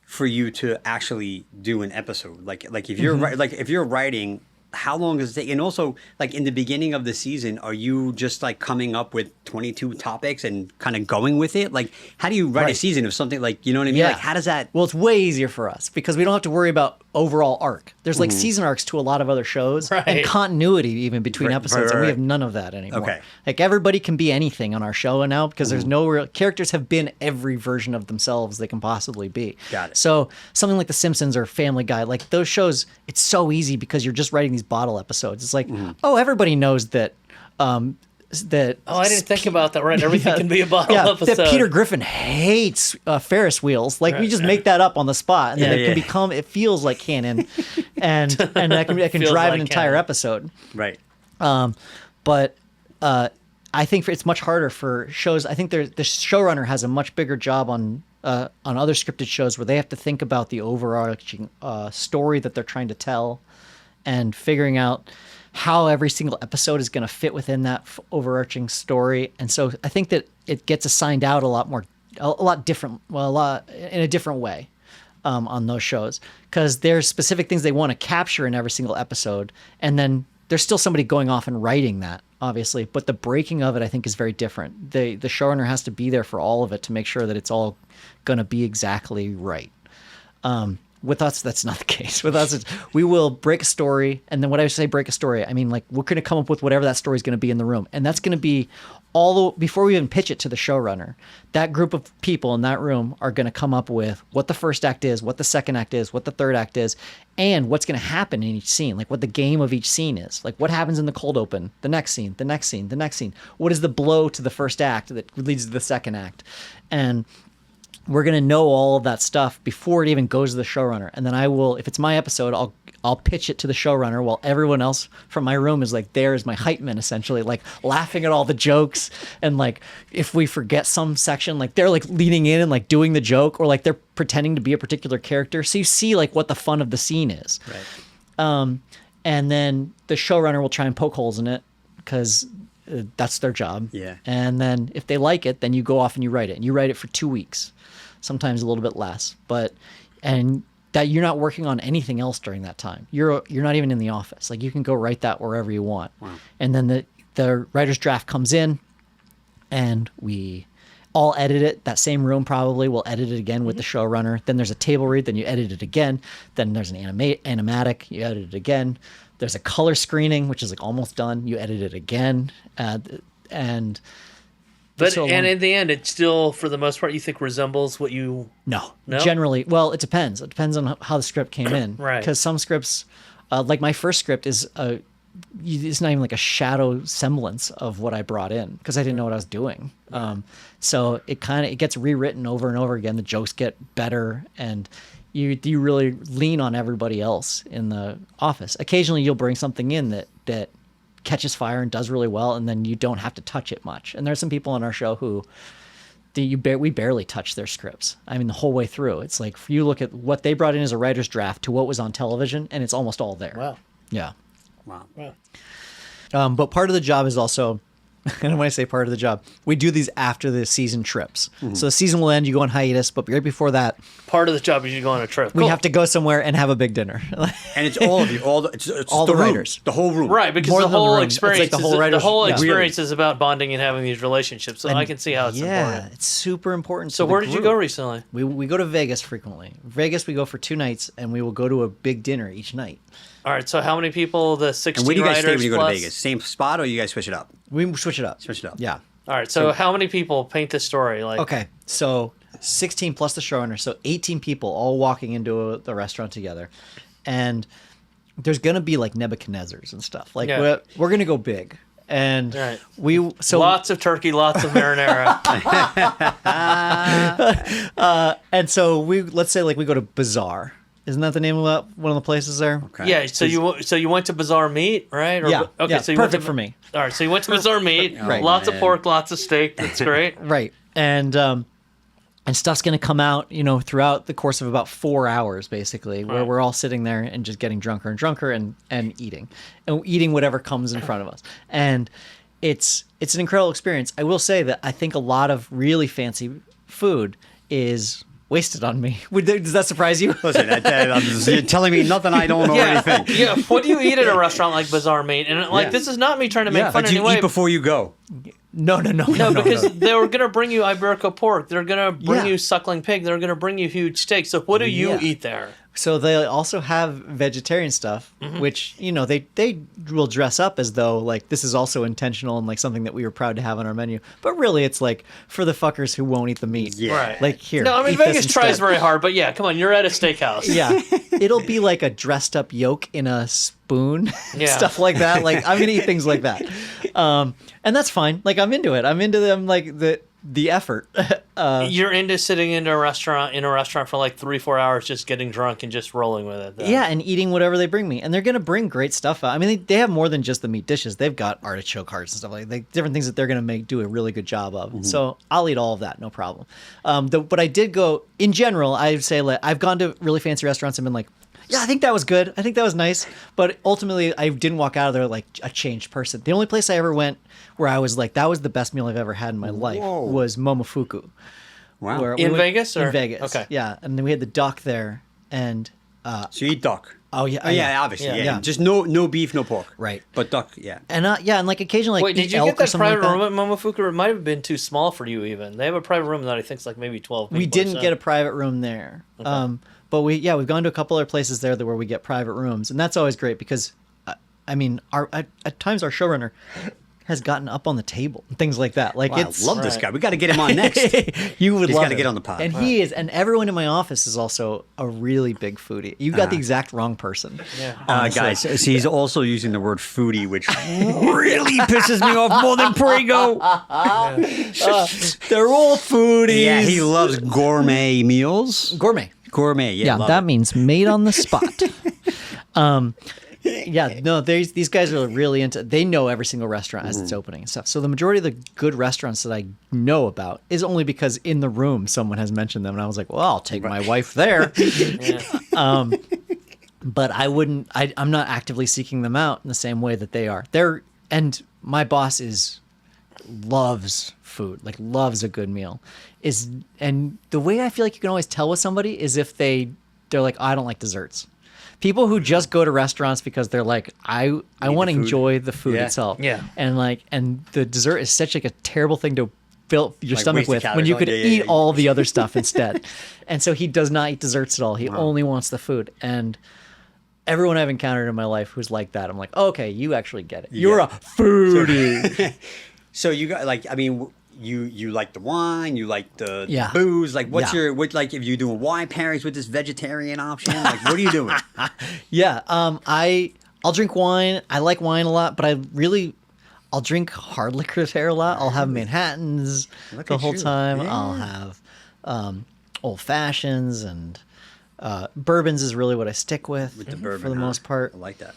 for you to actually do an episode? Like if you're if you're writing, how long does it take? And also, like in the beginning of the season, are you just like coming up with 22 topics and kind of going with it? Like, how do you write a season of something like, you know what I mean? Yeah. Like, how does that? Well, it's way easier for us because we don't have to worry about overall arc. There's like season arcs to a lot of other shows and continuity even between episodes, and we have none of that anymore. Okay. Like everybody can be anything on our show now because there's no real characters have been every version of themselves they can possibly be. Got it. So something like The Simpsons or Family Guy, like those shows, it's so easy because you're just writing these bottle episodes. It's like, oh, everybody knows that. I didn't think about that. Right, everything can be a bottle episode. That Peter Griffin hates Ferris wheels. Like we just make that up on the spot, and then it can become. It feels like canon, and that can drive an entire episode. Right. But I think it's much harder for shows. I think the showrunner has a much bigger job on other scripted shows where they have to think about the overarching story that they're trying to tell, and figuring out how every single episode is going to fit within that overarching story. And so I think that it gets assigned out a lot different, in a different way on those shows because there's specific things they want to capture in every single episode. And then there's still somebody going off and writing that, obviously, but the breaking of it, I think, is very different. The showrunner has to be there for all of it to make sure that it's all going to be exactly right. With us, that's not the case. With us, we will break a story, and then when I say break a story, I mean like we're going to come up with whatever that story is going to be in the room, and that's going to be before we even pitch it to the showrunner. That group of people in that room are going to come up with what the first act is, what the second act is, what the third act is, and what's going to happen in each scene, like what the game of each scene is, like what happens in the cold open, the next scene, the next scene, the next scene. What is the blow to the first act that leads to the second act, and we're going to know all of that stuff before it even goes to the showrunner. And then I will, if it's my episode, I'll pitch it to the showrunner while everyone else from my room is like there as my hype man, essentially, like laughing at all the jokes. And like, if we forget some section, like they're like leaning in and like doing the joke, or like they're pretending to be a particular character. So you see like what the fun of the scene is. Right. And then the showrunner will try and poke holes in it because that's their job. Yeah. And then if they like it, then you go off and you write it. And you write it for 2 weeks. Sometimes a little bit less, and that you're not working on anything else during that time. You're not even in the office. Like you can go write that wherever you want. Wow. And then the writer's draft comes in, and we all edit it. That same room probably will edit it again with the showrunner. Then there's a table read. Then you edit it again. Then there's an animatic. You edit it again. There's a color screening, which is like almost done. You edit it again, and. But and in the end, it still, for the most part, you think resembles what you... No? No? Generally, well, it depends. It depends on how the script came in. Right. Because some scripts, like my first script is it's not even like a shadow semblance of what I brought in because I didn't know what I was doing. So it gets rewritten over and over again. The jokes get better, and you really lean on everybody else in the office. Occasionally, you'll bring something in that catches fire and does really well, and then you don't have to touch it much. And there's some people on our show who we barely touch their scripts. I mean, the whole way through. It's like you look at what they brought in as a writer's draft to what was on television, and it's almost all there. Wow. Yeah. Wow. But part of the job is also, and when I say part of the job, we do these after the season trips. Mm-hmm. So the season will end, you go on hiatus, but right before that, part of the job is you go on a trip. We have to go somewhere and have a big dinner. And it's all of you, it's all the writers, the whole room, right? Because More the than the whole room. experience, It's like the whole experience is about bonding and having these relationships. So I can see how it's important. Yeah, it's super important. So where did you go recently? We go to Vegas frequently. Vegas, we go for 2 nights, and we will go to a big dinner each night. All right. So how many people? The 16 And where do you guys stay writers when you go plus? to Vegas? Same spot, or you guys switch it up? We switch it up. Switch it up. Yeah. All right. So how many people paint this story? Like, Okay, so 16 plus the showrunner, so 18 people all walking into the restaurant together, and there's gonna be like Nebuchadnezzars and stuff. Like Yeah. we're gonna go big, and Right. lots of turkey, lots of marinara. and so let's say like we go to Bazaar. Isn't that the name of one of the places there? Okay. Yeah. So you went to Bazaar Meat, right? Or, Yeah. Okay. Yeah, So you perfect went to, for me. All right. So you went to Bazaar Meat. Right. Lots of Man. pork, lots of steak. That's great. Right. And stuff's going to come out, throughout the course of about 4 hours, basically, where Right. we're all sitting there and just getting drunker and drunker and eating whatever comes in front of us. And it's an incredible experience. I will say that I think a lot of really fancy food is wasted on me. Does that surprise you? Listen, you're telling me nothing I don't already think. Yeah. What do you eat at a restaurant like Bazaar Meat? And Yeah. this is not me trying to make Yeah. fun But in you any way. eat before you go. No, because they were going to bring you Iberico pork. They're going to bring Yeah. you suckling pig. They're going to bring you huge steak. So what do you Yeah. eat there? So they also have vegetarian stuff, which they will dress up as though like this is also intentional and like something that we were proud to have on our menu. But really, it's like for the fuckers who won't eat the meat. Yeah. Right. Like here. No, I mean eat this Vegas tries instead. very hard, but yeah, come on, you're at a steakhouse. Yeah, it'll be like a dressed up yolk in a spoon, Yeah. stuff like that. Like I'm gonna eat things like that, and that's fine. Like I'm into it. I'm into them. Like the effort. You're into sitting in a restaurant for like 3-4 hours, just getting drunk and just rolling with it. Then. Yeah, and eating whatever they bring me, and they're gonna bring great stuff out. I mean, they have more than just the meat dishes. They've got artichoke hearts and stuff like different things that they're gonna do a really good job of. So I'll eat all of that, no problem. But I did go in general. I'd say like I've gone to really fancy restaurants and been like, yeah, I think that was good. I think that was nice. But ultimately, I didn't walk out of there like a changed person. The only place I ever went where I was like, that was the best meal I've ever had in my life was Momofuku. Wow. Where In we went- Vegas, or? In Vegas. Okay. Yeah, and then we had the duck there, and So you eat duck. oh yeah, Obviously. Yeah. Yeah. Yeah. Just no beef, no pork. Right. But duck, yeah. And and like occasionally, like Wait, did eat you elk get or that something private like that. room at Momofuku? It might have been too small for you even. They have a private room that I think is like maybe 12 people. We or didn't so. get a private room there. but we've gone to a couple other places there where we get private rooms, and that's always great because, I mean, at times our showrunner has gotten up on the table and things like that. Like, Wow, I love this guy. We got to get him on next. You would He's love got to it. get on the pod. And he is, and everyone in my office is also a really big foodie. You got the exact wrong person. Yeah. Guys, so he's also using the word foodie, which really pisses me off more than Prego. They're all foodies. Yeah, he loves gourmet meals. Gourmet. Gourmet, yeah. Yeah, love that it. means made on the spot. Yeah, no, these guys are really into. They know every single restaurant as it's opening and stuff. So the majority of the good restaurants that I know about is only because in the room someone has mentioned them, and I was like, well, I'll take my wife there. But I wouldn't. I'm not actively seeking them out in the same way that they are. And my boss loves food, like loves a good meal. And the way I feel like you can always tell with somebody is if they're like, I don't like desserts. People who just go to restaurants because they're like, I want to enjoy the food itself. Yeah. And the dessert is such like a terrible thing to fill your Like stomach wasted with calories when you on- could yeah, eat yeah. all the other stuff instead. And so he does not eat desserts at all. He only wants the food. And everyone I've encountered in my life who's like that, I'm like, okay, you actually get it. You're a foodie. So you got like, I mean, you like the wine, you like the Yeah. booze. Like, what's Yeah. like if you're doing wine pairings with this vegetarian option? Like, what are you doing? Yeah, I'll drink wine. I like wine a lot, but I'll drink hard liquors there a lot. I'll have Manhattans Look the at whole you. time. Yeah. I'll have old fashions and bourbons is really what I stick with, With the bourbon, for the huh? most part. I like that.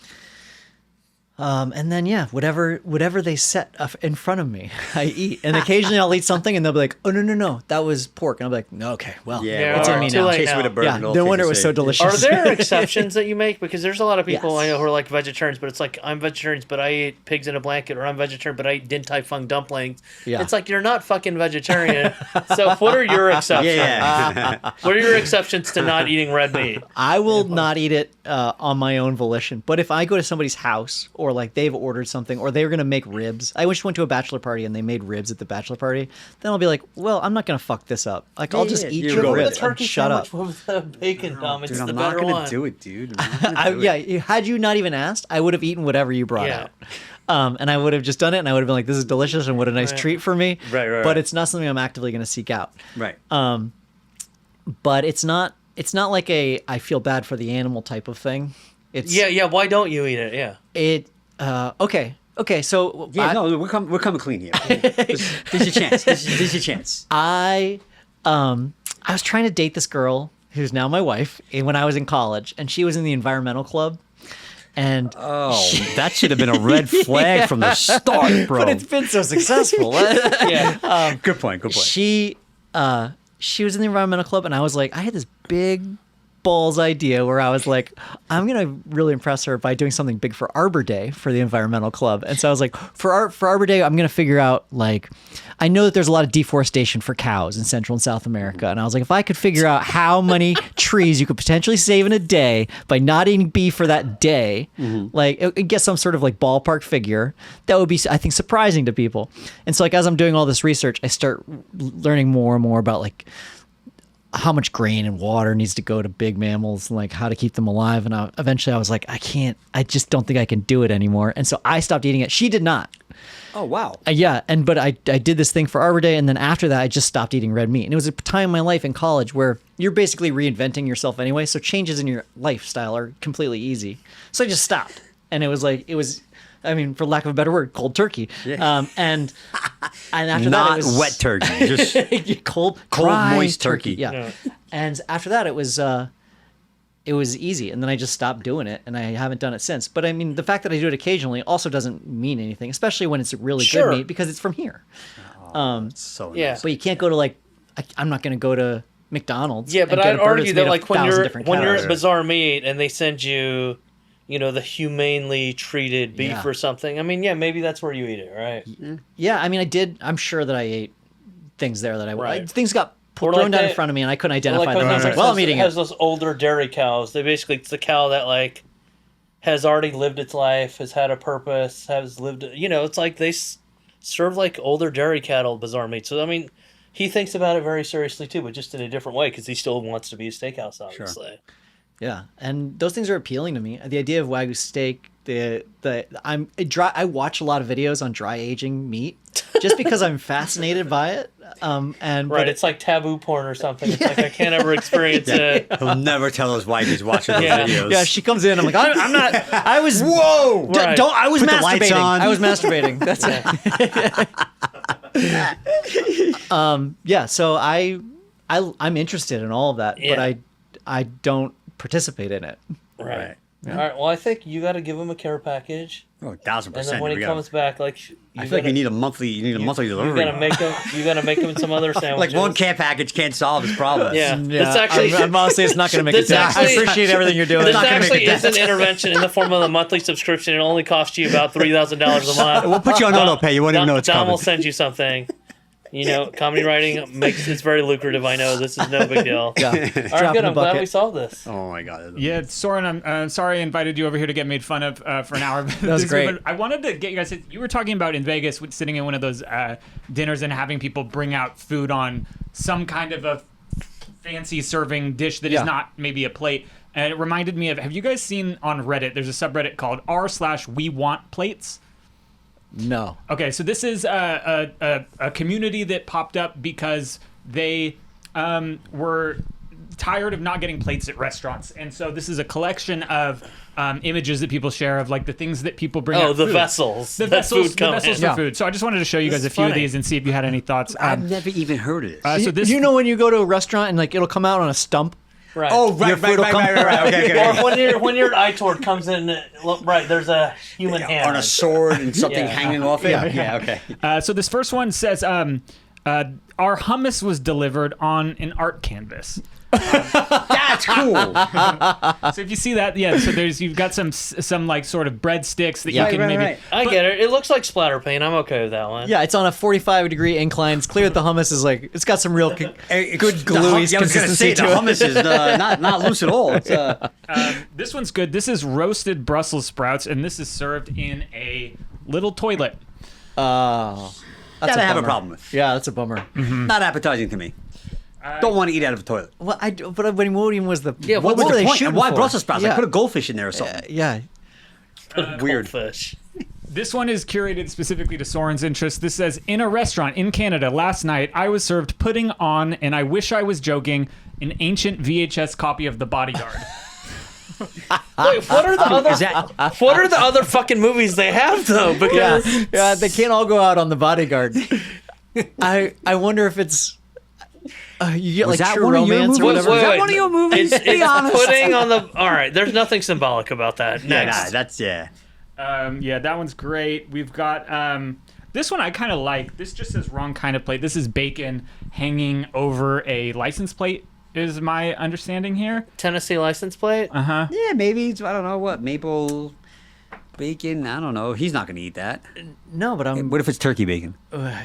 And then whatever they set in front of me, I eat. And occasionally I'll eat something, and they'll be like, "Oh no, that was pork," and I'll be like, "No, okay, well, Yeah, it's well, in me too now." late Chase now. with a bourbon. Yeah, all no tastes wonder it the was so same. delicious. Are there exceptions that you make? Because there's a lot of people Yes. I know who are like vegetarians, but it's like, I'm vegetarians, but I eat pigs in a blanket, or I'm vegetarian, but I eat Din Tai Fung dumplings. Yeah. It's like, you're not fucking vegetarian. So what are your exceptions? Yeah. What are your exceptions to not eating red meat? I will not eat it on my own volition. But if I go to somebody's house, or like they've ordered something, or they're gonna make ribs. I just went to a bachelor party and they made ribs at the bachelor party. Then I'll be like, well, I'm not gonna fuck this up. Like, I'll just yeah, eat you your go with ribs it. and shut up. with the bacon, Dom. It's Dude, the I'm not better gonna one. do it, dude. I'm not gonna do it. Yeah, had you not even asked, I would have eaten whatever you brought Yeah. out. And I would have just done it, and I would have been like, this is delicious, and what a nice Right. treat for me. Right. But it's not something I'm actively gonna seek out. Right. But it's not like a I feel bad for the animal type of thing. It's Yeah. Why don't you eat it? Yeah. Okay, so Yeah, no, we're coming clean here. This is your chance. This is your chance. I was trying to date this girl who's now my wife when I was in college, and she was in the environmental club. And Oh, that should have been a red flag from the start, bro. but it's been so successful. Yeah. Good point. Good point. She was in the environmental club, and I was like, I had this big balls idea where I was like, I'm gonna really impress her by doing something big for Arbor Day for the environmental club. And so I was like, for Arbor Day, I'm gonna figure out, like, I know that there's a lot of deforestation for cows in Central and South America, and I was like, if I could figure out how many trees you could potentially save in a day by not eating beef for that day, like, get some sort of like ballpark figure, that would be, I think, surprising to people. And so, like, as I'm doing all this research, I start learning more and more about, like, how much grain and water needs to go to big mammals and like how to keep them alive. And eventually I was like, I just don't think I can do it anymore. And so I stopped eating it. She did not. Oh, wow. Yeah. But I did this thing for Arbor Day. And then after that, I just stopped eating red meat. And it was a time in my life in college where you're basically reinventing yourself anyway. So changes in your lifestyle are completely easy. So I just stopped. And it was for lack of a better word, cold turkey. Yeah. And after Not that, it was wet turkey. Just cold, Cold, dry moist turkey. Yeah. And after that, it was easy. And then I just stopped doing it, and I haven't done it since. But I mean, the fact that I do it occasionally also doesn't mean anything, especially when it's really Sure. good meat because it's from here. so Yeah. nice. But you can't go to I'm not going to go to McDonald's. Yeah, but and get I'd a burger argue that's that made like of when 1,000 you're different when you're calories. at Bazaar Meat and they send you, the humanely treated beef Yeah. or something. I mean, yeah, maybe that's where you eat it, right? Yeah, I mean, I did. I'm sure that I ate things there that Right. things got Or thrown like down in they- front of me, and I couldn't Or identify them. when I was it like, well, I'm eating has it. those older dairy cows. It's the cow that like has already lived its life, has had a purpose, has lived. It's like they serve like older dairy cattle at Bazaar Meat. So I mean, he thinks about it very seriously too, but just in a different way because he still wants to be a steakhouse, obviously. Yeah, and those things are appealing to me. The idea of Wagyu steak, I watch a lot of videos on dry aging meat just because I'm fascinated by it. It's like taboo porn or something. It's like I can't ever experience it. He'll never tell his wife he's watching those videos. Yeah, she comes in. I'm like, I'm not. I was. Whoa! Right. Don't. I was Put the lights masturbating. on. I was masturbating. That's it. Yeah. So I'm interested in all of that, but I don't participate in it. Right. All right. Well, I think you got to give him a care package. Oh, 1,000%. And then when he comes back, like I feel like you need a monthly delivery. You gotta make him some other sandwiches. Like one care package can't solve his problems. Yeah. Yeah, It's actually I'm honestly, it's not going to make it down. I appreciate everything you're doing. This It's not gonna make actually it is an intervention in the form of a monthly subscription. It only costs you about $3,000 a month. We'll put you on auto pay. You won't even know it's Dom coming. will send you something. You know, comedy writing it's very lucrative. I know this is no big deal. Yeah. All right, Drop good. in the I'm glad bucket. we solved this. Oh my god. Yeah, Soren, I'm sorry I invited you over here to get made fun of for an hour. That was great. I wanted to get you guys. You were talking about in Vegas, sitting in one of those dinners and having people bring out food on some kind of a fancy serving dish that is not maybe a plate. And it reminded me of, have you guys seen on Reddit, there's a subreddit called r/we want plates? No. Okay, so this is a community that popped up because they were tired of not getting plates at restaurants, and so this is a collection of images that people share of like the things that people bring. Oh, out the food. vessels. The that vessels, food comes in. for food. So I just wanted to show you guys This a is few of funny. these and see if you had any thoughts. I've never even heard of this. So this, You know when you go to a restaurant and like it'll come out on a stump? Right. Oh, right. Okay. Or when your iTord comes in, right, there's a human hand. On a sword and something Yeah. hanging off it. Yeah, okay. so this first one says, our hummus was delivered on an art canvas. That's cool. So if you see that, so you've got some like sort of breadsticks that you can maybe. Right. I get it. It looks like splatter paint. I'm okay with that one. Yeah, it's on a 45-degree incline. It's clear that the hummus is like it's got some real good gluey I was gonna consistency say the to it. hummus is not loose at all. It's, This one's good. This is roasted Brussels sprouts, and this is served in a little toilet. Oh, that I have a bummer. problem with. Yeah, that's a bummer. Not appetizing to me. Don't want to eat out of a toilet. Well, but what even was the What was were the they point? shooting And why for? Brussels sprouts? Yeah. Like put a goldfish in there or something. Yeah. Weird. Fish. This one is curated specifically to Soren's interest. This says, in a restaurant in Canada last night, I was served putting on, and I wish I was joking, an ancient VHS copy of The Bodyguard. Wait, what are the other fucking movies they have though? Because Yeah, they can't all go out on The Bodyguard. I wonder if it's you get Was like that True one of your Romance or movies? whatever. Was that one of your movies? It's Be honest. putting on the. All right, there's nothing symbolic about that. Next. Nah, that's That one's great. We've got this one I kind of like. This just says wrong kind of plate. This is bacon hanging over a license plate, is my understanding here. Tennessee license plate. Uh-huh. Yeah, maybe I don't know what maple bacon. I don't know. He's not going to eat that. No, but I'm. What if it's turkey bacon?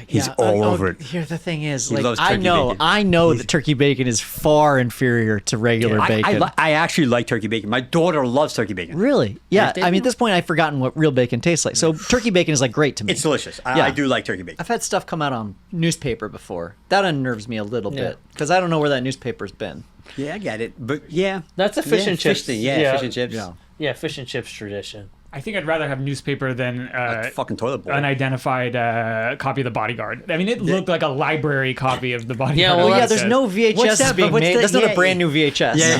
He's yeah, all over it. Here, the thing is, He like, loves I turkey know bacon. that turkey bacon is far inferior to regular bacon. I actually like turkey bacon. My daughter loves turkey bacon. Really? Yeah. they I mean, do. at this point, I've forgotten what real bacon tastes like. So turkey bacon is like great to me. It's delicious. Yeah. I do like turkey bacon. I've had stuff come out on newspaper before. That unnerves me a little bit because I don't know where that newspaper's been. Yeah, I get it. But yeah. That's a fish Yeah, and chips. fish thing. Yeah, fish and chips. Yeah. Yeah, fish and chips tradition. I think I'd rather have newspaper than Fucking toilet bowl. unidentified copy of The Bodyguard. I mean, it looked like a library copy of The Bodyguard. Yeah, well, Well, yeah, that's there's no What's VHS that? being What's made. the- That's not yeah, a brand new VHS. Yeah.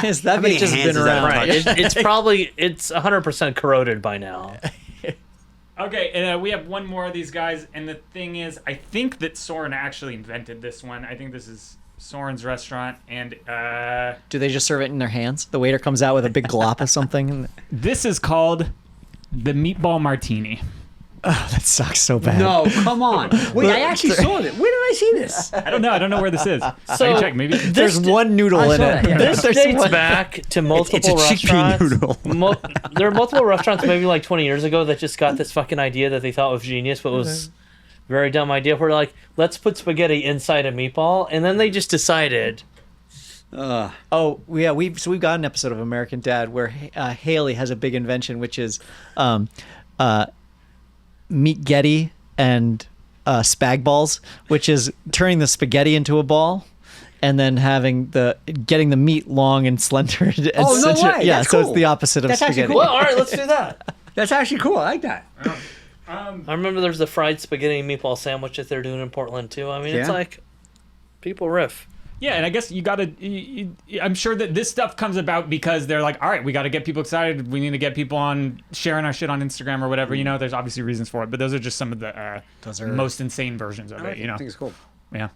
No. that many VHS has hands been is that around. on? Right. It's 100% corroded by now. Okay, and we have one more of these guys, and the thing is, I think that Soren actually invented this one. I think this is Soren's restaurant, and Do they just serve it in their hands? The waiter comes out with a big glop of something. And, this is called the Meatball Martini. oh, that sucks so bad. No, come on. Wait, I actually saw it. Where did I see this? I don't know where this is. I So, can check, maybe. There's one noodle in saw it. that, yeah. This There's dates one- back to multiple It's a chickpea restaurants. noodle. There are multiple restaurants maybe like 20 years ago that just got this fucking idea that they thought was genius, but was very dumb idea. Where like, let's put spaghetti inside a meatball, and then they just decided. Oh yeah, we've got an episode of American Dad where Haley has a big invention, which is meat Getty and spag balls, which is turning the spaghetti into a ball. And then getting the meat long and slender. And Oh, no way. Yeah, That's so cool. it's the opposite of That's actually spaghetti. cool. Well, all right, let's do that. That's actually cool. I like that. I remember there's the fried spaghetti and meatball sandwich that they're doing in Portland too. I mean, it's Yeah. like people riff. Yeah, and I guess you gotta. I'm sure that this stuff comes about because they're like, all right, we got to get people excited. We need to get people on sharing our shit on Instagram or whatever. You know, there's obviously reasons for it, but those are just some of the most insane versions of it. You know, I think it's cool. yeah.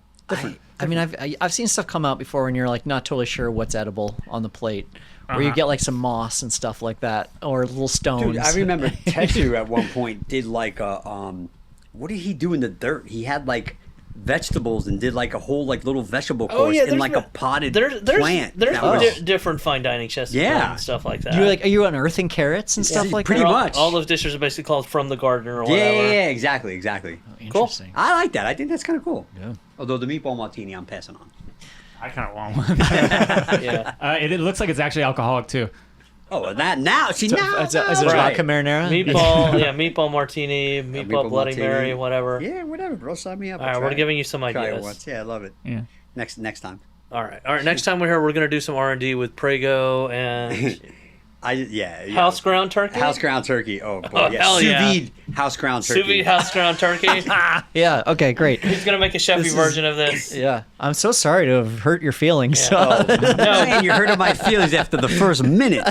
I mean, I've seen stuff come out before when you're like not totally sure what's edible on the plate, where you get like some moss and stuff like that, or little stones. Dude, I remember Tetsu at one point did like a what did he do in the dirt? He had like vegetables and did like a whole like little vegetable course in like a potted plant. There's That was- different fine dining chefs Yeah. and stuff like that. Are you unearthing carrots and stuff like pretty that? much. All those dishes are basically called from the garden or Yeah, whatever. yeah, exactly. Interesting. I like that. I think that's kind of cool. Yeah. Although the meatball martini, I'm passing on. I kind of want one. Yeah. It looks like it's actually alcoholic too. Oh, and that now. See, now. Is it Right. vodka marinara? Meatball martini, meatball Bloody martini. Mary, whatever. Yeah, whatever, bro. Sign me up. All right, we're giving you some Try it ideas. once. Yeah, I love it. Yeah. Next time. All right. Next time we're here, we're gonna do some R&D with Prego and Yeah. house ground turkey. House ground turkey. Oh boy, Oh, yeah. hell Sous yeah. vide house ground turkey. Sous vide house ground turkey. Yeah. Okay. Great. He's gonna make a chefy version of this. Yeah. I'm so sorry to have hurt your feelings. Yeah. Man, you hurt my feelings after the first minute.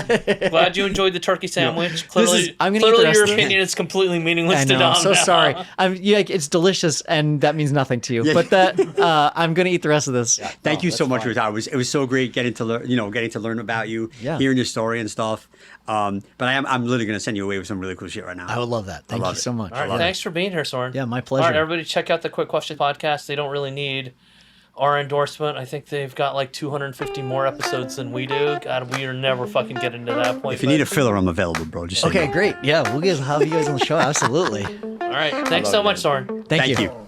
Glad you enjoyed the turkey sandwich. Clearly, I'm gonna eat the rest your of it. opinion is completely meaningless I to know. Dom. I'm so now. sorry. It's delicious, and that means nothing to you. Yeah. But that I'm gonna eat the rest of this. Thank you so much for your time. It was so great getting to learn about you, Yeah. hearing your story and stuff. But I'm literally gonna send you away with some really cool shit right now. I would love that. Thank you love it. so much. All right, thanks for being here, Soren. Yeah, my All pleasure. right, everybody, check out the Quick Question podcast. They don't really need our endorsement. I think they've got like 250 more episodes than we do. God, we are never fucking getting to that point. If you need a filler, I'm available, bro. Just say Okay, no. great. Yeah, we'll have you guys on the show. Absolutely. All right, thanks so much, Soren. Thank you. you.